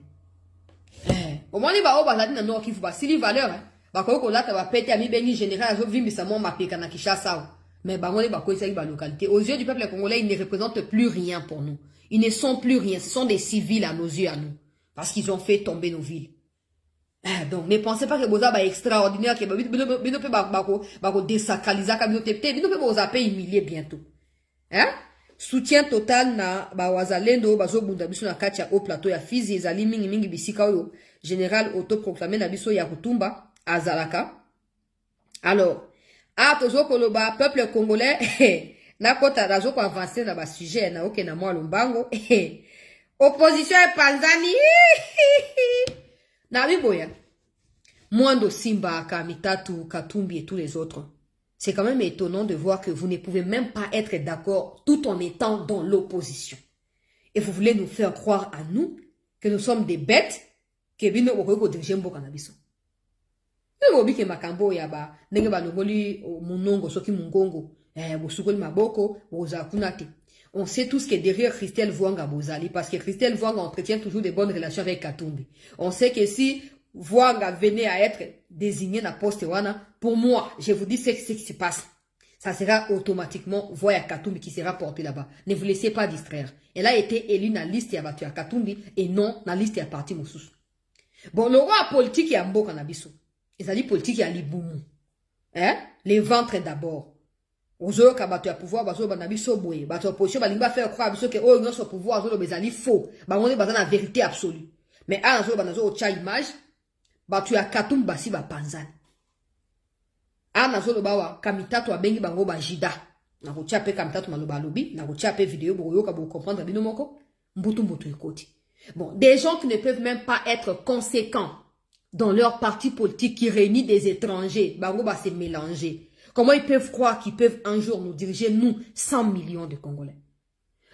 A: Au moins ba o bazali na nord Kivu ba sili valeur ba ko lata ba pete ami bengi général azo vimbisa mo mapeka na Kinshasa. Mais ba ngoni ba ko isaki ba localité. Aux yeux du peuple congolais, ils ne représentent plus rien pour nous. Ils ne sont plus rien, ce sont des civils à nos yeux à nous parce qu'ils ont fait tomber nos villes. Donc ne pensez pas que boza ba extraordinaire que bino pe ba désacraliser ka bino pe boza pe humilier bientôt. Soutien total na ba wazalendo bazo bunda biso na kati ya haut plateau ya Fizi ezali mingi bisika oyo général autoproclamé na biso ya Kutumba azalaka. Alors tozo koloba peuple congolais na kota razo ko avancer na ba sujet na oke na mwa lombango opposition e panzani na biboya Mwando Simba, Kamitatu, Katumbi et tous les autres. C'est quand même étonnant de voir que vous ne pouvez même pas être d'accord tout en étant dans l'opposition. Et vous voulez nous faire croire à nous que nous sommes des bêtes que bino okoko dirige mboka na biso. Obi ke makambo ya ba ndenge ba longoli munongo soki mungongo bosukoli maboko bozakunate. On sait tous que derrière Christelle Vwanga bozali parce que Christelle Vwanga entretient toujours de bonnes relations avec Katumbi. On sait que si Vwanga venait à être désigné na poste wana, pour moi, je vous dis ce qui se passe. Ça sera automatiquement Voya Katumbi qui sera porté là-bas. Ne vous laissez pas distraire. Elle a été élue dans la liste ya batu ya Katumbi et non dans la liste ya parti Moussus. Bon, le roi politique ya Mboka na biso. Ezali politique ya Libumu. Les ventres d'abord. Ozo ka batu ya pouvoir bazo ba na biso boye. Batu opposition ba lingba faire croire biso que oh non so pouvoir zo bezali faux. Ba ngone baza na vérité absolue. Mais anazo ba nazo ocha image batu ya Katumbi basi ba panzani. Anazo bawa Kamitatu abengi bango ba jida. Na ko chape Kamitatu maloba lobi, na ko chape vidéo bo yoka bo comprendre bino moko. Mbutu ekoti. Bon, des gens qui ne peuvent même pas être conséquents dans leur parti politique qui réunit des étrangers, bango ba se mélanger. Comment ils peuvent croire qu'ils peuvent un jour nous diriger, nous, 100 millions de Congolais?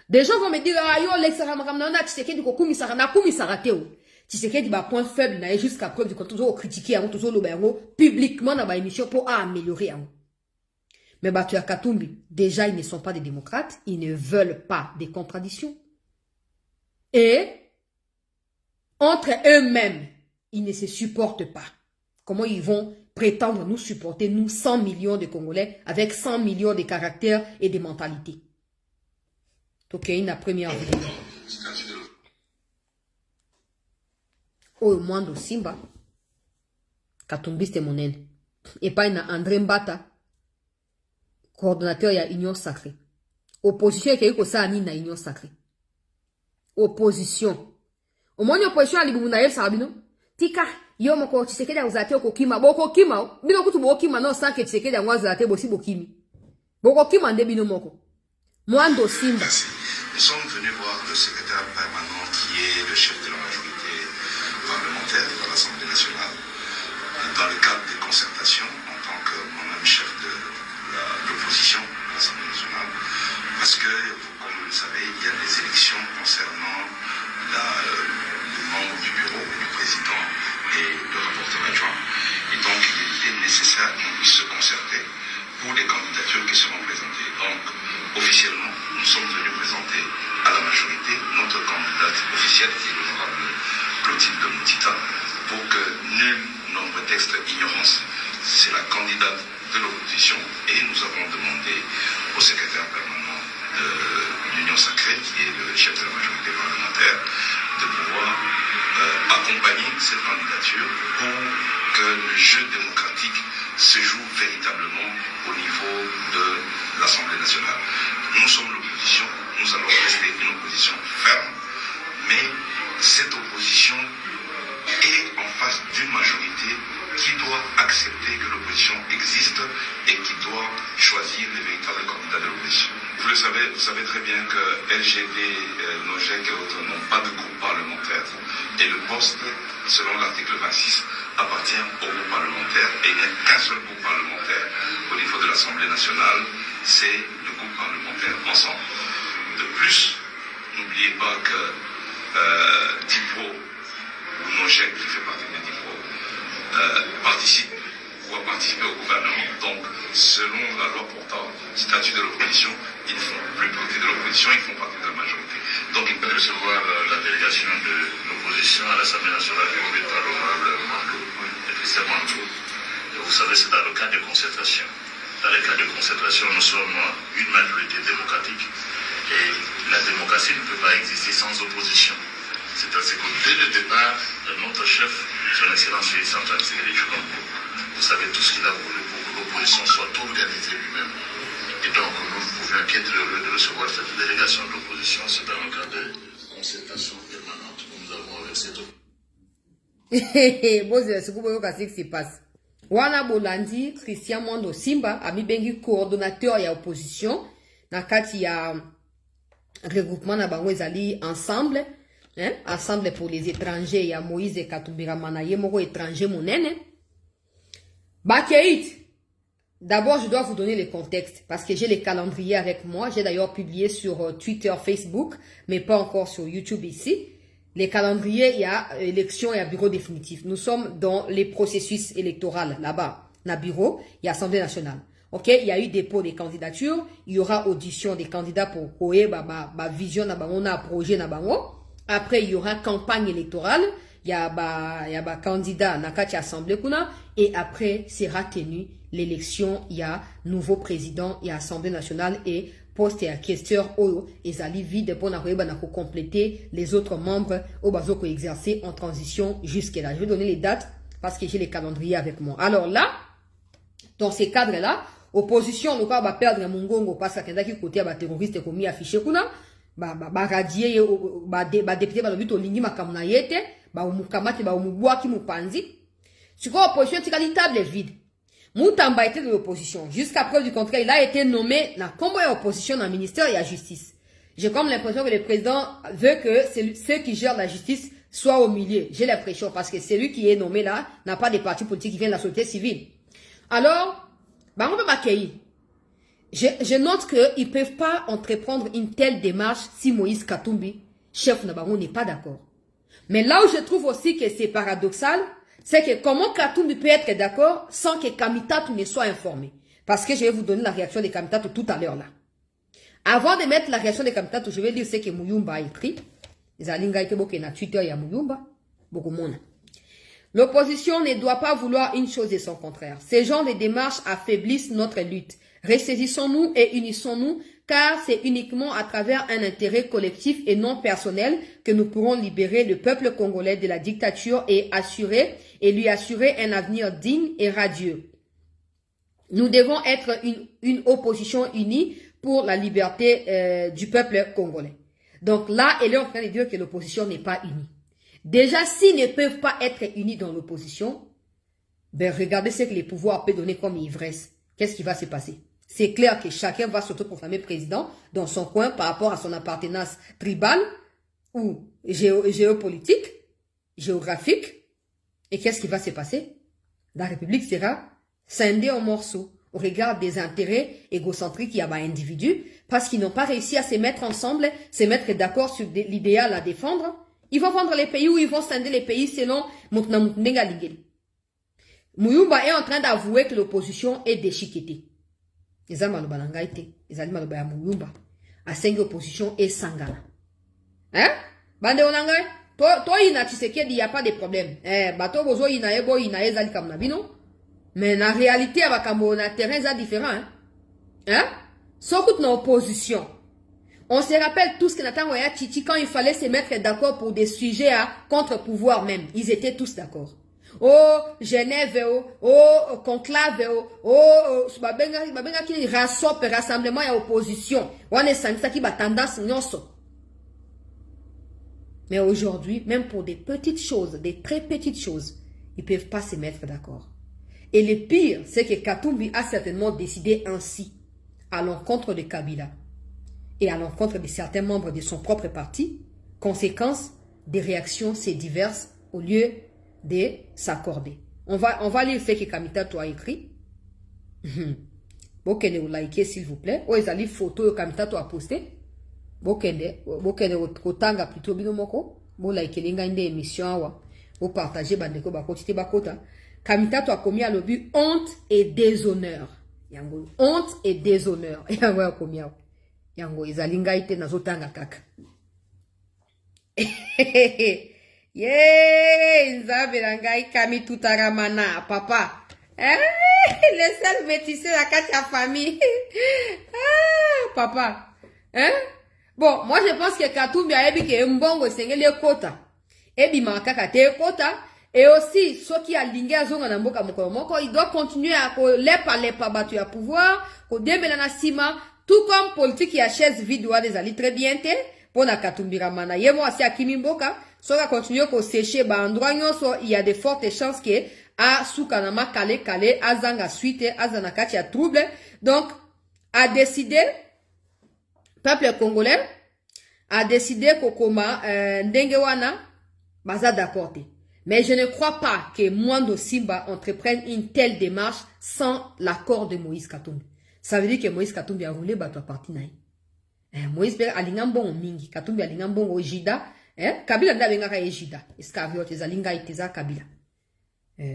A: Des gens vont me dire, ah yo, l'ex-Ramramnana, Tshisekedi, Kokumi Sarana, Kumi Sarateo. Tshisekedi ba point faible na jusqu'à preuve du contraire toujours critiquer yango toujours lo bango publiquement na ba émission pour améliorer yango. Mais Batu ya Katumbi, déjà ils ne sont pas des démocrates, ils ne veulent pas des contradictions. Et entre eux-mêmes, ils ne se supportent pas. Comment ils vont prétendre nous supporter, nous 100 millions de Congolais, avec 100 millions de caractères et de mentalités. Ok, une première vidéo. Oh, Mwando Simba, Katumbi c'était mon aine. Et pas une André Mbata, coordonnateur ya Union Sacrée. Opposition qui est ça na Union Sacrée. Opposition. Au moins opposition à l'Ibounaël Sarabino. Tika, yo moko Tshisekedi azate okokima, boko kima, bino kutu boko kima no sans que Tshisekedi azate bosi bokimi. Boko kima nde bino moko. Mwando Simba.
D: Nous sommes venus voir le secrétaire permanent qui est le chef de la majorité parlementaire à l'Assemblée nationale dans le cadre des concertations en tant que moi-même chef de l'opposition à l'Assemblée nationale parce que, comme vous le savez, il y a des élections concernant le membre du bureau, du président et le rapporteur adjoint. Et donc, il était nécessaire qu'on puisse se concerter pour les candidatures qui seront présentées. Donc, officiellement, nous sommes venus présenter à la majorité notre candidate officielle, qui est l'honorable Clotilde Moutita, pour que nul n'en prétexte ignorance. C'est la candidate de l'opposition et nous avons demandé au secrétaire permanent de l'Union Sacrée, qui est le chef de la majorité parlementaire, de pouvoir accompagner cette candidature pour que le jeu démocratique se joue véritablement au niveau de l'Assemblée nationale. Nous sommes l'opposition, nous allons rester une opposition ferme, mais cette opposition est en face d'une majorité qui doit accepter que l'opposition existe et qui doit choisir les véritables candidats de l'opposition. Vous savez très bien que LGD, NOJEC et autres n'ont pas de groupe parlementaire et le poste, selon l'article 26, appartient au groupe parlementaire et il n'y a qu'un seul groupe parlementaire au niveau de l'Assemblée nationale, c'est le groupe parlementaire ensemble. De plus, n'oubliez pas que DIPO ou NOJEC, qui fait partie de DIPO, participe ou a participé au gouvernement. Donc, selon la loi portant statut de l'opposition, ils ne font plus partie de l'opposition, ils font partie de la majorité. Donc, ils peuvent recevoir la délégation de l'opposition à l'Assemblée nationale conduite par l'honorable Mando, Christian Mando. Vous savez, c'est dans le cadre de concertation. Dans le cadre de concertation, nous sommes une majorité démocratique et la démocratie ne peut pas exister sans opposition. C'est-à-dire que dès le départ, notre chef, son Excellence Félix Antoine Tshisekedi Tshilombo, vous savez tout ce qu'il a voulu pour que l'opposition soit organisée lui-même. Et donc, nous ne pouvions qu'être heureux de recevoir cette délégation d'opposition. C'est dans le cadre de concertation permanente que nous avons avec cette opposition.
A: Wana Bolandi, Christian Mwando Simba, ami bengi coordonnateur ya opposition, na kati ya regroupement na bango ezali ensemble, hein, ensemble pour les étrangers, ya Moïse Katumbira Manaye, moko étranger monene. Bakeit. D'abord, je dois vous donner le contexte, parce que j'ai les calendriers avec moi, j'ai d'ailleurs publié sur Twitter, Facebook, mais pas encore sur YouTube ici. Les calendriers, il y a élection et bureau définitif. Nous sommes dans les processus électoraux là-bas. Dans le bureau, il y a Assemblée nationale. Ok, il y a eu dépôt des candidatures. Il y aura audition des candidats pour koye ba vision na bango na projet na bango. Après, il y aura campagne électorale. Il y a ba candidat na kati assemblée kuna. Et après, sera tenue l'élection. Il y a nouveau président, il y a Assemblée nationale et poste et questeur oyo ezali vide pour na compléter les autres membres au bazoko exercer en transition jusque là. Je vais donner les dates parce que j'ai les calendriers avec moi. Alors là, dans ces cadres-là, opposition ne va pas perdre mongongo parce que kendaki côté ba terroriste komi affiché kuna ba radier ba député ba lobito lingi makamuna yete ba umukamati ba umubwaki mupanzi. Siko opposition tikali table vide. Moutamba était de l'opposition. Jusqu'à preuve du contraire, il a été nommé dans combat et opposition dans le ministère de la Justice. J'ai comme l'impression que le président veut que ceux qui gèrent la justice soient au milieu. J'ai l'impression parce que celui qui est nommé là n'a pas de parti politique qui vient de la société civile. Alors, on peut m'accueillir. Je note qu'ils ne peuvent pas entreprendre une telle démarche si Moïse Katumbi, chef Nabango, n'est pas d'accord. Mais là où je trouve aussi que c'est paradoxal, c'est que comment Katumbi peut être d'accord sans que Kamitatu ne soit informé. Parce que je vais vous donner la réaction de Kamitatu tout à l'heure là. Avant de mettre la réaction de Kamitatu, je vais dire ce que Muyumba a écrit. Zalinga ite boke na Twitter ya Muyumba. Beaucoup monde. L'opposition ne doit pas vouloir une chose et son contraire. Ces genres de démarches affaiblissent notre lutte. Ressaisissons-nous et unissons-nous, car c'est uniquement à travers un intérêt collectif et non personnel que nous pourrons libérer le peuple congolais de la dictature et lui assurer un avenir digne et radieux. Nous devons être une opposition unie pour la liberté du peuple congolais. Donc là, elle est en train de dire que l'opposition n'est pas unie. Déjà, s'ils ne peuvent pas être unis dans l'opposition, ben regardez ce que les pouvoirs peuvent donner comme ivresse. Qu'est-ce qui va se passer? C'est clair que chacun va s'autoproclamer président dans son coin par rapport à son appartenance tribale ou géopolitique, géographique. Et qu'est-ce qui va se passer? La République sera scindée en morceaux au regard des intérêts égocentriques qu'il y a individus parce qu'ils n'ont pas réussi à se mettre ensemble, se mettre d'accord sur l'idéal à défendre. Ils vont vendre les pays ou ils vont scinder les pays selon Mutnenga Ligeli. Muyumba est en train d'avouer que l'opposition est déchiquetée. Les Amaloba Nangaïté, les Alimaloba ya Muyumba. À 5 opposition et Sangana. Hein? Bande Onangai? Toi, il tu sais qu'il n'y a pas de problème. Bato bozo ina ebo ina ezali comme nabino. Mais en réalité, avec un terrain, c'est différent. Hein? Sauf que dans l'opposition. On se rappelle tous que Nathan Waya Titi, quand il fallait se mettre d'accord pour des sujets à contre-pouvoir même, ils étaient tous d'accord. Oh, Genève, oh, conclave, oh, babenga qui rassemblement et opposition. On est ça qui va tendance nyonso. Mais aujourd'hui, même pour des petites choses, des très petites choses, ils ne peuvent pas se mettre d'accord. Et le pire, c'est que Katumbi a certainement décidé ainsi, à l'encontre de Kabila et à l'encontre de certains membres de son propre parti. Conséquence, des réactions c'est diverses au lieu de s'accorder. On va lire ce que Kamitatu a écrit. Bokende vous likez s'il vous plaît. Oh, ils ont photo que Kamitatu a posté. Bokende otanga plutôt binomoko. Bo like linga inde émission awa. Bo partager bandeko bakotite bakota. Kamitatu a commis à l'obus honte et déshonneur. Yango honte et déshonneur. Yango a commis à yango izalinga ite nazotanga kaka. Yeah, nzabelangai kami tutaramana papa. Le seul métissé la quatre famille. Papa. Hein? Bon, moi je pense que Katumbi a ebi ke mbongo sengeli kota. Ebi makaka te kota. Et aussi, ceux qui a lingé à zonga na mboka moko, il doit continuer à lepa batu ya pouvoir, ko debela na sima, tout comme politique qui a chaise vide doit des ali très bien te, pour na Katumbi ramana. Yemo asi akimi mboka, so va continuer ko sécher ba endroit nyonso, il y a de fortes chances que a soukanama kale, azanga suite, azana kati ya trouble. Donc, a décidé, peuple congolais, a décidé kokoma, ndengewana, baza d'accord te. Mais je ne crois pas que Mwando Simba entreprenne une telle démarche sans l'accord de Moïse Katumbi. Ça veut dire que Moïse Katumbi a roulé bateau à partir naï. Moïse a lingambon mingi, Katumbi a lingambon au Jida, Kabila n'a benga ka Jida, escaviote zalinga iteza Kabila.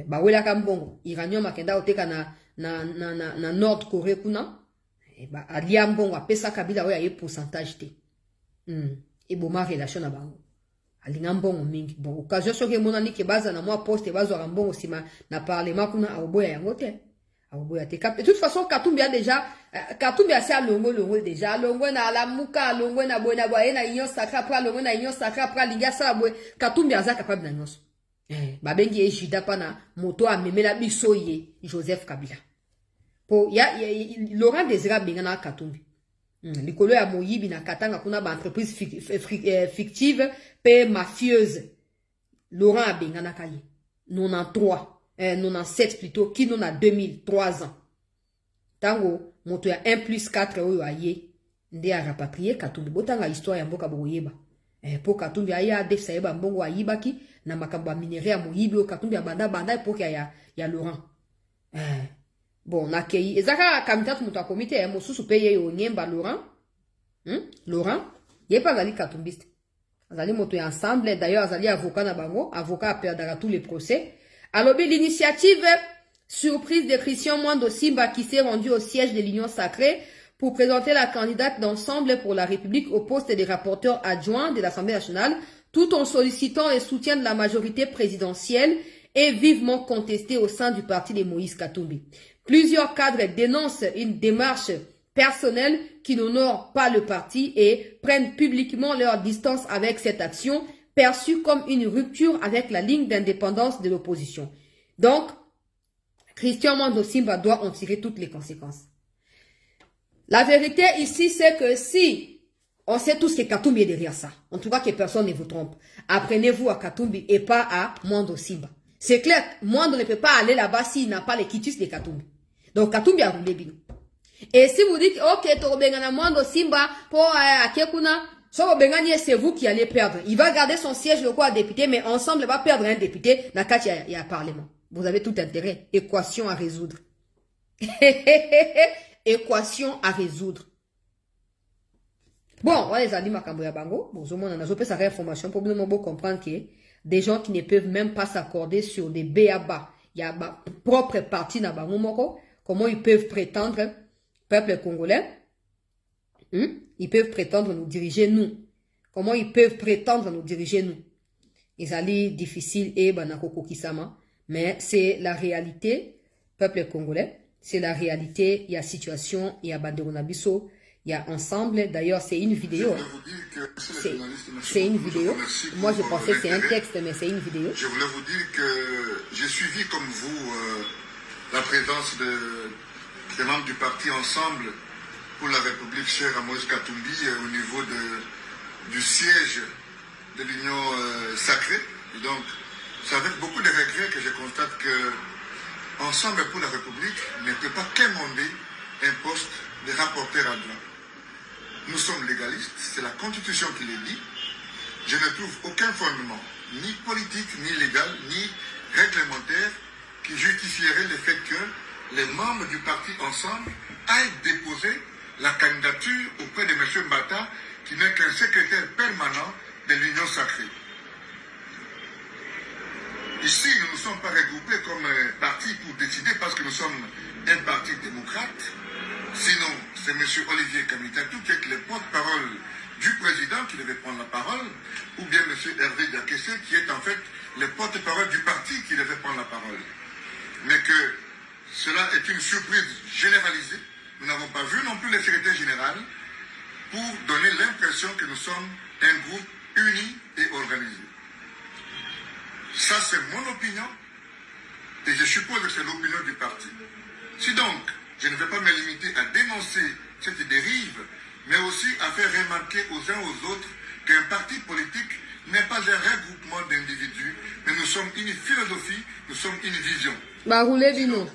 A: Bawela kambongo, Iranian makenda oteka na Nord Corée kuna, ba aliambongo apesa Kabila oya ye pourcentage te. Et boma relation na bango. Alingambongo mingi. Bon, occasion soke monani ke baza na moi poste bazo rambongo sima na parlement kuna aoboya yango te. Aoboya te. De toute façon, Katumbi a déjà Katumbi a sa longo déjà. Longo na la muka, longo na boina boye na inyo sacra pra longo na inyo sacra pra linga sa boye. Katumbi a za capable na nyonso. Babengi e juda pa na moto a memela biso ye Joseph Kabila. Po Laurent Désiré benga na Katumbi. Likolo ya moyibi na katanga kuna ba entreprise fictive pe mafieuse. Laurent Abengana Kaye. 97 plutôt, qui n'en a 2003 ans. Tango, moto ya 1+4 oyo aye. Nde a rapatrié Katumbi. Botanga histoire ya mboka boyeba. Po Katumbi aye adef saeba mbongo ayibaki na makambo ya minere ya moyibi o Katumbi banda epoke ya Laurent. Bon, nakei. Ezaka Kamitatu mutu akomite mosusu pe ye yo nyemba Laurent. Laurent, ye pa gali Katumbiste. Azali moto ensemble, d'ailleurs, Azali avocat na bango, avocat a perdre tous les procès. Alors, l'initiative surprise de Christian Mwando Simba qui s'est rendu au siège de l'Union Sacrée pour présenter la candidate d'Ensemble pour la République au poste des rapporteurs adjoints de l'Assemblée nationale, tout en sollicitant le soutien de la majorité présidentielle et vivement contesté au sein du parti de Moïse Katumbi. Plusieurs cadres dénoncent une démarche personnelle qui n'honore pas le parti et prennent publiquement leur distance avec cette action perçue comme une rupture avec la ligne d'indépendance de l'opposition. Donc, Christian Mwando Simba doit en tirer toutes les conséquences. La vérité ici, c'est que si on sait tous que Katumbi est derrière ça, en tout cas que personne ne vous trompe, apprenez-vous à Katumbi et pas à Mwando Simba. C'est clair, Mwando ne peut pas aller là-bas s'il n'a pas les quitus de Katumbi. Donc Katumbi a roulé bino. Et si vous dites, ok, Torobengana Mwando Simba, pour Akekuna, c'est vous qui allez perdre. Il va garder son siège le quoi député, mais ensemble, il va perdre un député. Nakati, il y a parlement. Vous avez tout intérêt. Équation à résoudre. Équation à résoudre. Bon, on les a dit Makamboya Bango. Bon, on a fait sa réinformation pour bien comprendre que des gens qui ne peuvent même pas s'accorder sur des BABA. Il y a ma propre parti dans Bango Moko. Comment ils peuvent prétendre, peuple congolais, ils peuvent prétendre nous diriger nous. Comment ils peuvent prétendre nous diriger nous. Ils allaient difficile et banakoko kisama. Mais c'est la réalité, peuple congolais. C'est la réalité. Il y a situation, il y a Banderonabiso, il y a ensemble. D'ailleurs, c'est une vidéo. C'est une vidéo. Moi, je pensais que c'est un texte, mais c'est une vidéo.
E: Je voulais vous dire que j'ai suivi comme vous la présence des membres du parti Ensemble pour la République chère à Moïse Katumbi au niveau du siège de l'Union Sacrée. Et donc, c'est avec beaucoup de regrets que je constate que Ensemble pour la République ne peut pas quémander un poste de rapporteur adjoint. Nous sommes légalistes, c'est la Constitution qui le dit. Je ne trouve aucun fondement, ni politique, ni légal, ni réglementaire, qui justifierait le fait que les membres du parti Ensemble aillent déposer la candidature auprès de M. Mbata, qui n'est qu'un secrétaire permanent de l'Union Sacrée. Ici, nous ne sommes pas regroupés comme parti pour décider parce que nous sommes un parti démocrate. Sinon, c'est M. Olivier Kamitatou qui est le porte-parole du président qui devait prendre la parole, ou bien M. Hervé Diakessé qui est en fait le porte-parole du parti qui devait prendre la parole. Mais que cela est une surprise généralisée. Nous n'avons pas vu non plus le secrétaire général pour donner l'impression que nous sommes un groupe uni et organisé. Ça, c'est mon opinion, et je suppose que c'est l'opinion du parti. Si donc, je ne vais pas me limiter à dénoncer cette dérive, mais aussi à faire remarquer aux uns aux autres qu'un parti politique n'est pas un regroupement d'individus, mais nous sommes une philosophie, nous sommes une vision.
A: Baroulé Bino.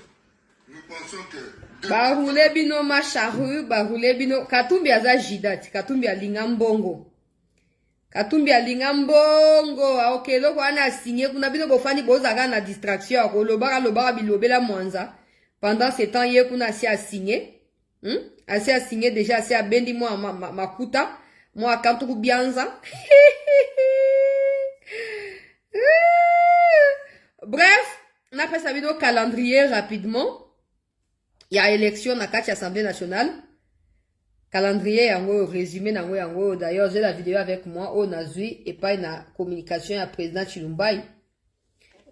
E: Nous pensons que...
A: Baroulé Bino Macharu, Baroulé Bino. Katumbi aza jidat, Katumbi alingambongo. Katumbi alingambongo. Ok, loko ana signé, kuna bino bofani bozaka na distraction, ko lobaka bilobela mwanza. Pendant ce temps, ye kuna asi a signé. Asi a signé déjà, asi a bendi moi makuta. Moi kantuku bianza. Bref, on a fait ça vidéo calendrier rapidement. Il y a élection dans la Assemblée nationale. Calendrier, en résumé, d'ailleurs, j'ai la vidéo avec moi, au Nazui, et pas une communication à président Chilumbai.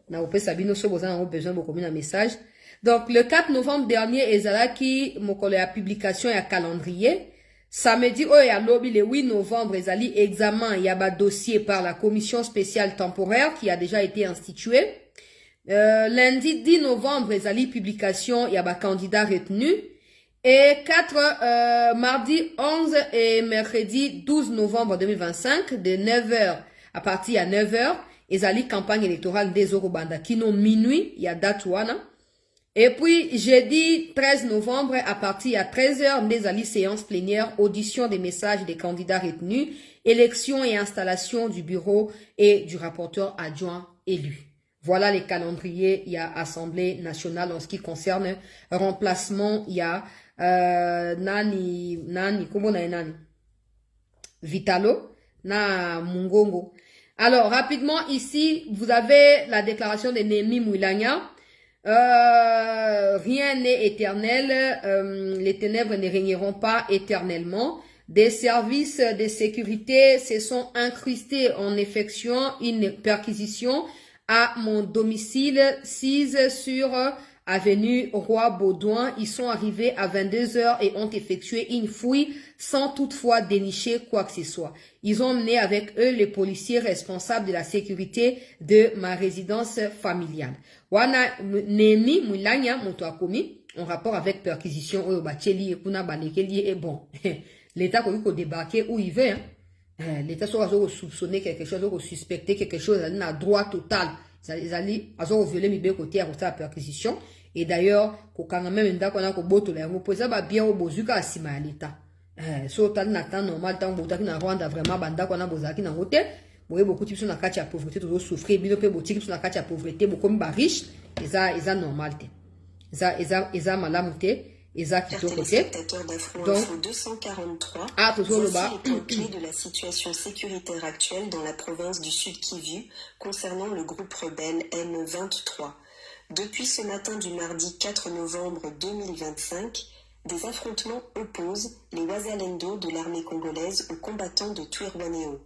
A: Na opé Sabino Soboza, on a besoin de communiquer un message. Donc, le 4 novembre dernier, Ezalaki, mokole a publication et à calendrier. Samedi, il y a lobby le 8 novembre, Ezali examen, il y a un dossier par la commission spéciale temporaire qui a déjà été instituée. Lundi 10 novembre, Ezali publication, il y a un candidat retenu. Et mardi 11 et mercredi 12 novembre 2025, de 9h à partir à 9h, Ezali campagne électorale des Orobanda, qui n'ont minuit, il y a Datouana. Et puis, jeudi 13 novembre, à partir à 13h, Ezali séance plénière, audition des messages des candidats retenus, élection et installation du bureau et du rapporteur adjoint élu. Voilà les calendriers, il y a Assemblée nationale en ce qui concerne remplacement, il y a Vitalo, na Mungongo. Alors, rapidement, ici, vous avez la déclaration de Némi Moulania. Rien n'est éternel, les ténèbres ne régneront pas éternellement. Des services de sécurité se sont incrustés en effectuant une perquisition à mon domicile 6 sur avenue Roi Baudouin. Ils sont arrivés à 22h et ont effectué une fouille sans toutefois dénicher quoi que ce soit. Ils ont mené avec eux les policiers responsables de la sécurité de ma résidence familiale. Wana Nemi Moulanya Motoakomi en rapport avec perquisition au Bacheli et Kuna Balekeli et bon. L'État a débarqué où il veut. Hein. L'État soit soupçonner quelque chose, suspecter quelque chose, il a droit total. Ils ont violé mes côté à la perquisition. Et d'ailleurs, quand même qu'on a boto là, on pose ça bien au bozuka à sima à l'État. So tal n'attend normal tant que na Rwanda vraiment banda qu'on a bozaki na route. Vous beaucoup de personnes na katia pauvreté toujours souffrir, bino pe boutique sur na katia pauvreté, beaucoup comme riche, ils normal té. Ils malamute. Donc,
F: 243,
A: toujours le bas.
F: Voici les points clés de la situation sécuritaire actuelle dans la province du Sud Kivu concernant le groupe rebelle M23. Depuis ce matin du mardi 4 novembre 2025, des affrontements opposent les Wazalendo de l'armée congolaise aux combattants de Twirwanéo.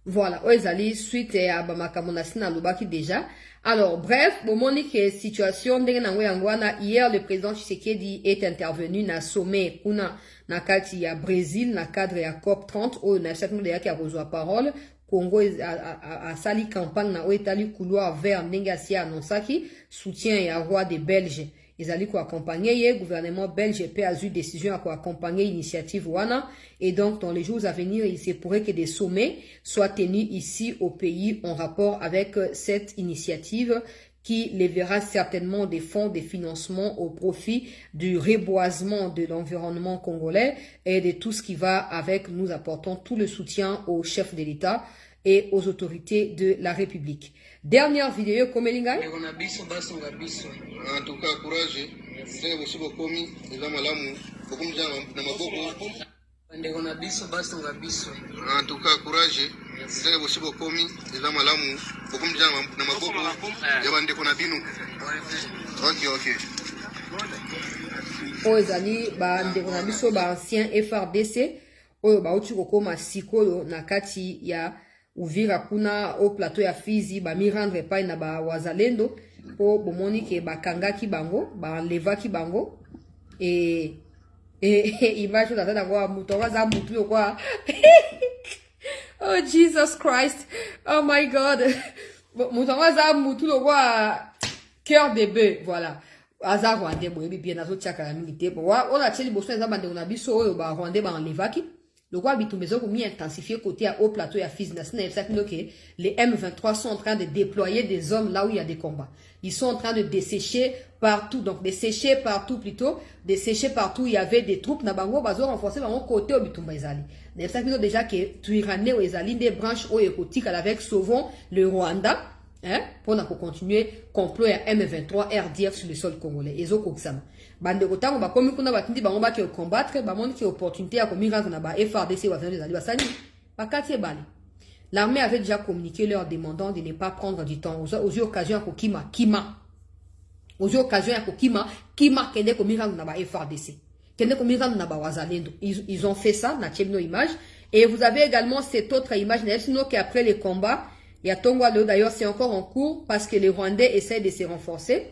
A: Voilà, Oezali, suite à Bamakamonasi na Lubaki déjà. Alors, bref, Monique, situation hier, le président Tshisekedi est intervenu na sommet kuna na kati ya Brésil, na cadre ya COP 30, où na chaque monde qui a reçu la parole. Congo a sali campagne na oetali couloir vers Nengasi annonsaki, soutien ya roi des Belges. Ils allaient accompagner le gouvernement belge a eu décision à accompagner l'initiative Wana. Et donc, dans les jours à venir, il se pourrait que des sommets soient tenus ici au pays en rapport avec cette initiative qui lèvera certainement des fonds de financement au profit du reboisement de l'environnement congolais et de tout ce qui va avec. Nous apportons tout le soutien aux chefs de l'État et aux autorités de la République. Dernière vidéo, comme Elinga.
G: En tout cas, courage. C'est aussi beaucoup mis. Il va malamu. Beaucoup de gens dans ma boco. En tout cas, courage. C'est aussi beaucoup mis. Il va malamu. Beaucoup de gens dans ma boco. Il va ndeko na binu. Ok.
A: Ozali ba ndeko na biso ba ancien FRDC. Oyo ba uti kokoma sikoyo na kati ya Uvira kuna au plateau ya Fizi ba mi rendre pas na ba wazalendo po bomoni ke bakanga ki bango ba leva ki bango et image de la voix mutoka za mutu kwa oh Jesus Christ, oh my God, mutoka za mutu kwa cœur de bœuf, voilà aza rwandais boyebi bien nazo tiaka la mingi po wa ola cheli boso za bande na biso oyo ba rwandais ba leva ki. Le roi Bitumbezo a mis intensifié côté à haut plateau et à Fizi. Les M23 sont en train de déployer des hommes là où il y a des combats. Ils sont en train de dessécher partout. Donc, dessécher partout plutôt. Dessécher partout où il y avait des troupes. Nabango, bazo renforcer vraiment côté au Bitumbezali. C'est déjà que Tuirane ou Ezali des branches au écotique avec Sauvons le Rwanda. Hein, pour continuer complot à M23 RDF sur le sol congolais. Ezo Koksama. Bande kotango ba komi kuna batindi bango ba ke combattre ba moni ki opportunité ya komi rendre na ba FRDC wa venir des basani ba katie bale. L'armée avait déjà communiqué leur demandant de ne pas prendre du temps aux occasions ko kima aux occasions ya ko kima kende komi rendre na ba FRDC kende komi rendre na ba wazalendo. Ils ont fait ça na tchemno image et vous avez également cette autre image sinon qu'après les combats il y a Tongwa d'ailleurs c'est encore en cours parce que les Rwandais essayent de se renforcer.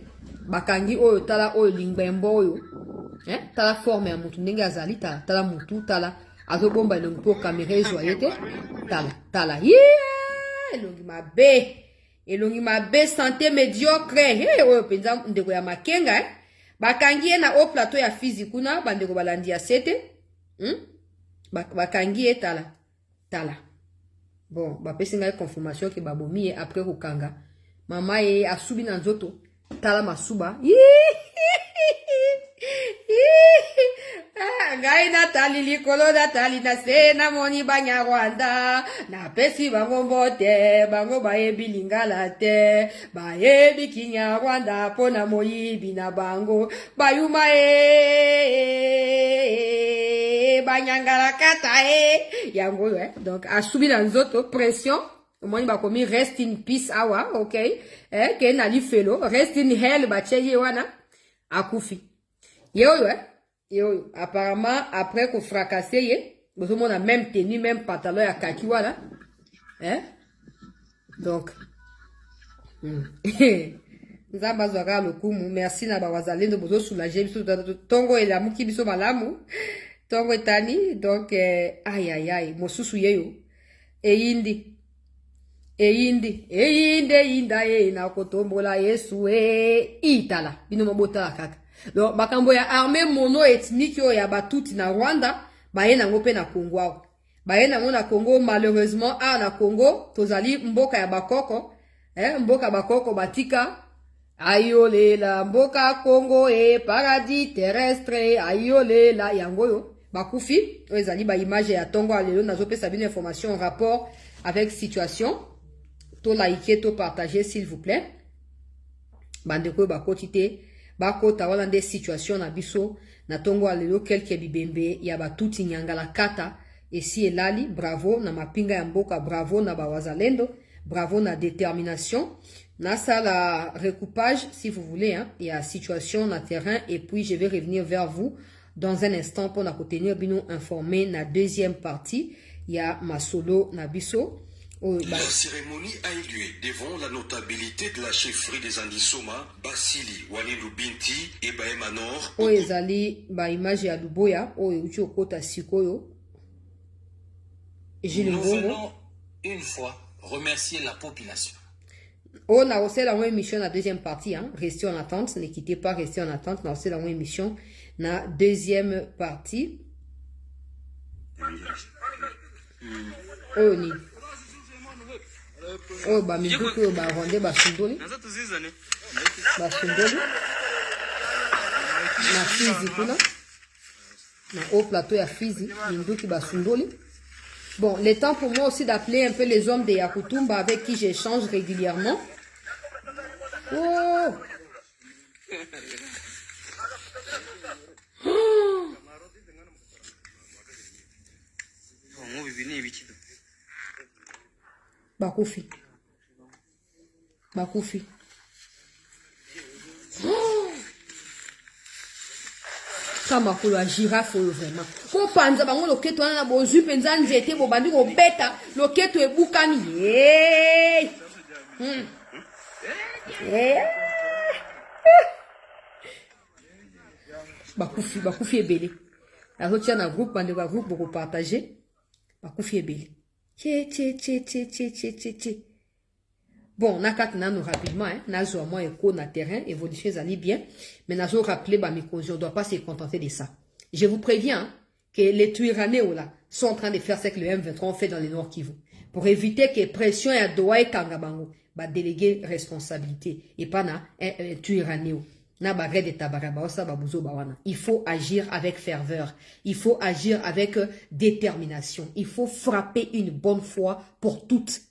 A: Bakangi oyo tala oyo lingbembo oyo tala forme ya mutu ndenge azali tala mutu tala azobomba elongi po caméra ezoyete tala elongi mabe santé médiocre oyo penza ndeko ya makenga bakangi na o plateau ya Fizi kuna bandeko balandi ya sete bakangi tala bon bapesi ngai confirmation ke babomi après kokanga mama ye asubi na nzoto tala masuba ngai natali likolo natali na se na moni Banyarwanda na pesi bango mbote bango bayebi lingala te bayebi Kinyarwanda pona moyibi na bango bayuma banyangala kata yango donc asubi na nzoto pression omoni bakomi rest in peace awa okay ke na li felo rest in hell bache wana akufi yo apparemment après ko fracasser ye bozomona même tenue même pantalon ya kaki wana donc nzamba zwaka lokumu merci na bawazalendo bozo soulager biso tongo elamuki biso malamu tongo etani donc aïe mosusu yeyo eyindi inda na kotombola yesu itala bino mobotala kaka donc makambo ya armée mono ethnique yo ya batuti na Rwanda baye nango pe na Congo awo baye nango na Congo malheureusement na Congo tozali mboka ya bakoko mboka bakoko batika ayolela mboka Congo paradis terrestre ayolela yangoyo bakufi ezali ba image ya tongo alelo nazopesa bino information en rapport avec situation to liker to partager s'il vous plaît bandeko bakotite bakota wala nde situation na biso na tongo alelo quelque bibembe ya batuti nyangala kata esi elali bravo na mapinga ya mboka bravo na bawazalendo bravo na détermination na la recoupage si vous voulez il y a situation na terrain et puis je vais revenir vers vous dans un instant pour na tenir bino informé na deuxième partie il y a ma solo na biso.
H: La cérémonie a eu lieu devant la notabilité de la chefferie des Andisoma, Basili, Walelu Binti et Baemanor.
A: Ezali ba image ya Luboya, uchi okota sikoyo.
I: Nous venons une fois remercier la population.
A: On a aussi la émission la deuxième partie, restez en attente, ne quittez pas, restez en attente, on a aussi la émission la deuxième partie. Ni ba minduku ba ronde ba sundoli na fizi kuna na au plateau ya fizi minduki ba sundoli. Bon, le temps pour moi aussi d'appeler un peu les hommes de Yakutumba avec qui j'échange régulièrement. Bakufi. Kama kolo girafe vraiment. Ko panza bango loketo na bozu penza nzete bo bandi ko beta loketo ebukani. Bakufi ebele. Alors tiens na groupe bandi ba groupe pour partager. Bakufi ebele. Bon, nakat nano rapidement, nazo à moi écho na terrain, évolution allait bien, mais nazo rappeler ba microsi, on doit pas se contenter de ça. Je vous préviens que les Tuiranais là sont en train de faire ce que le M23 fait dans les Nord Kivu. Pour éviter que pression et doigt et kangabango, ba déléguer responsabilité et pas na Tuiranais. Na ba red tabaraba ça ba buzo ba wana. Il faut agir avec ferveur, il faut agir avec détermination, il faut frapper une bonne fois pour toutes.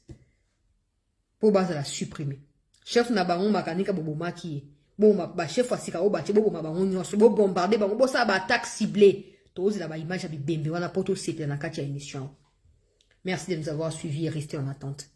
A: Pour base la supprimer. Chef na bango makanika bobo maki. Bon ba chef asika o ba che bobo mabango nyoso bo bombarder bango bo sa ba attaque ciblée. Tozi la ba image abi bembe wana poto c'était na kati ya émission. Merci de nous avoir suivis et restez en attente.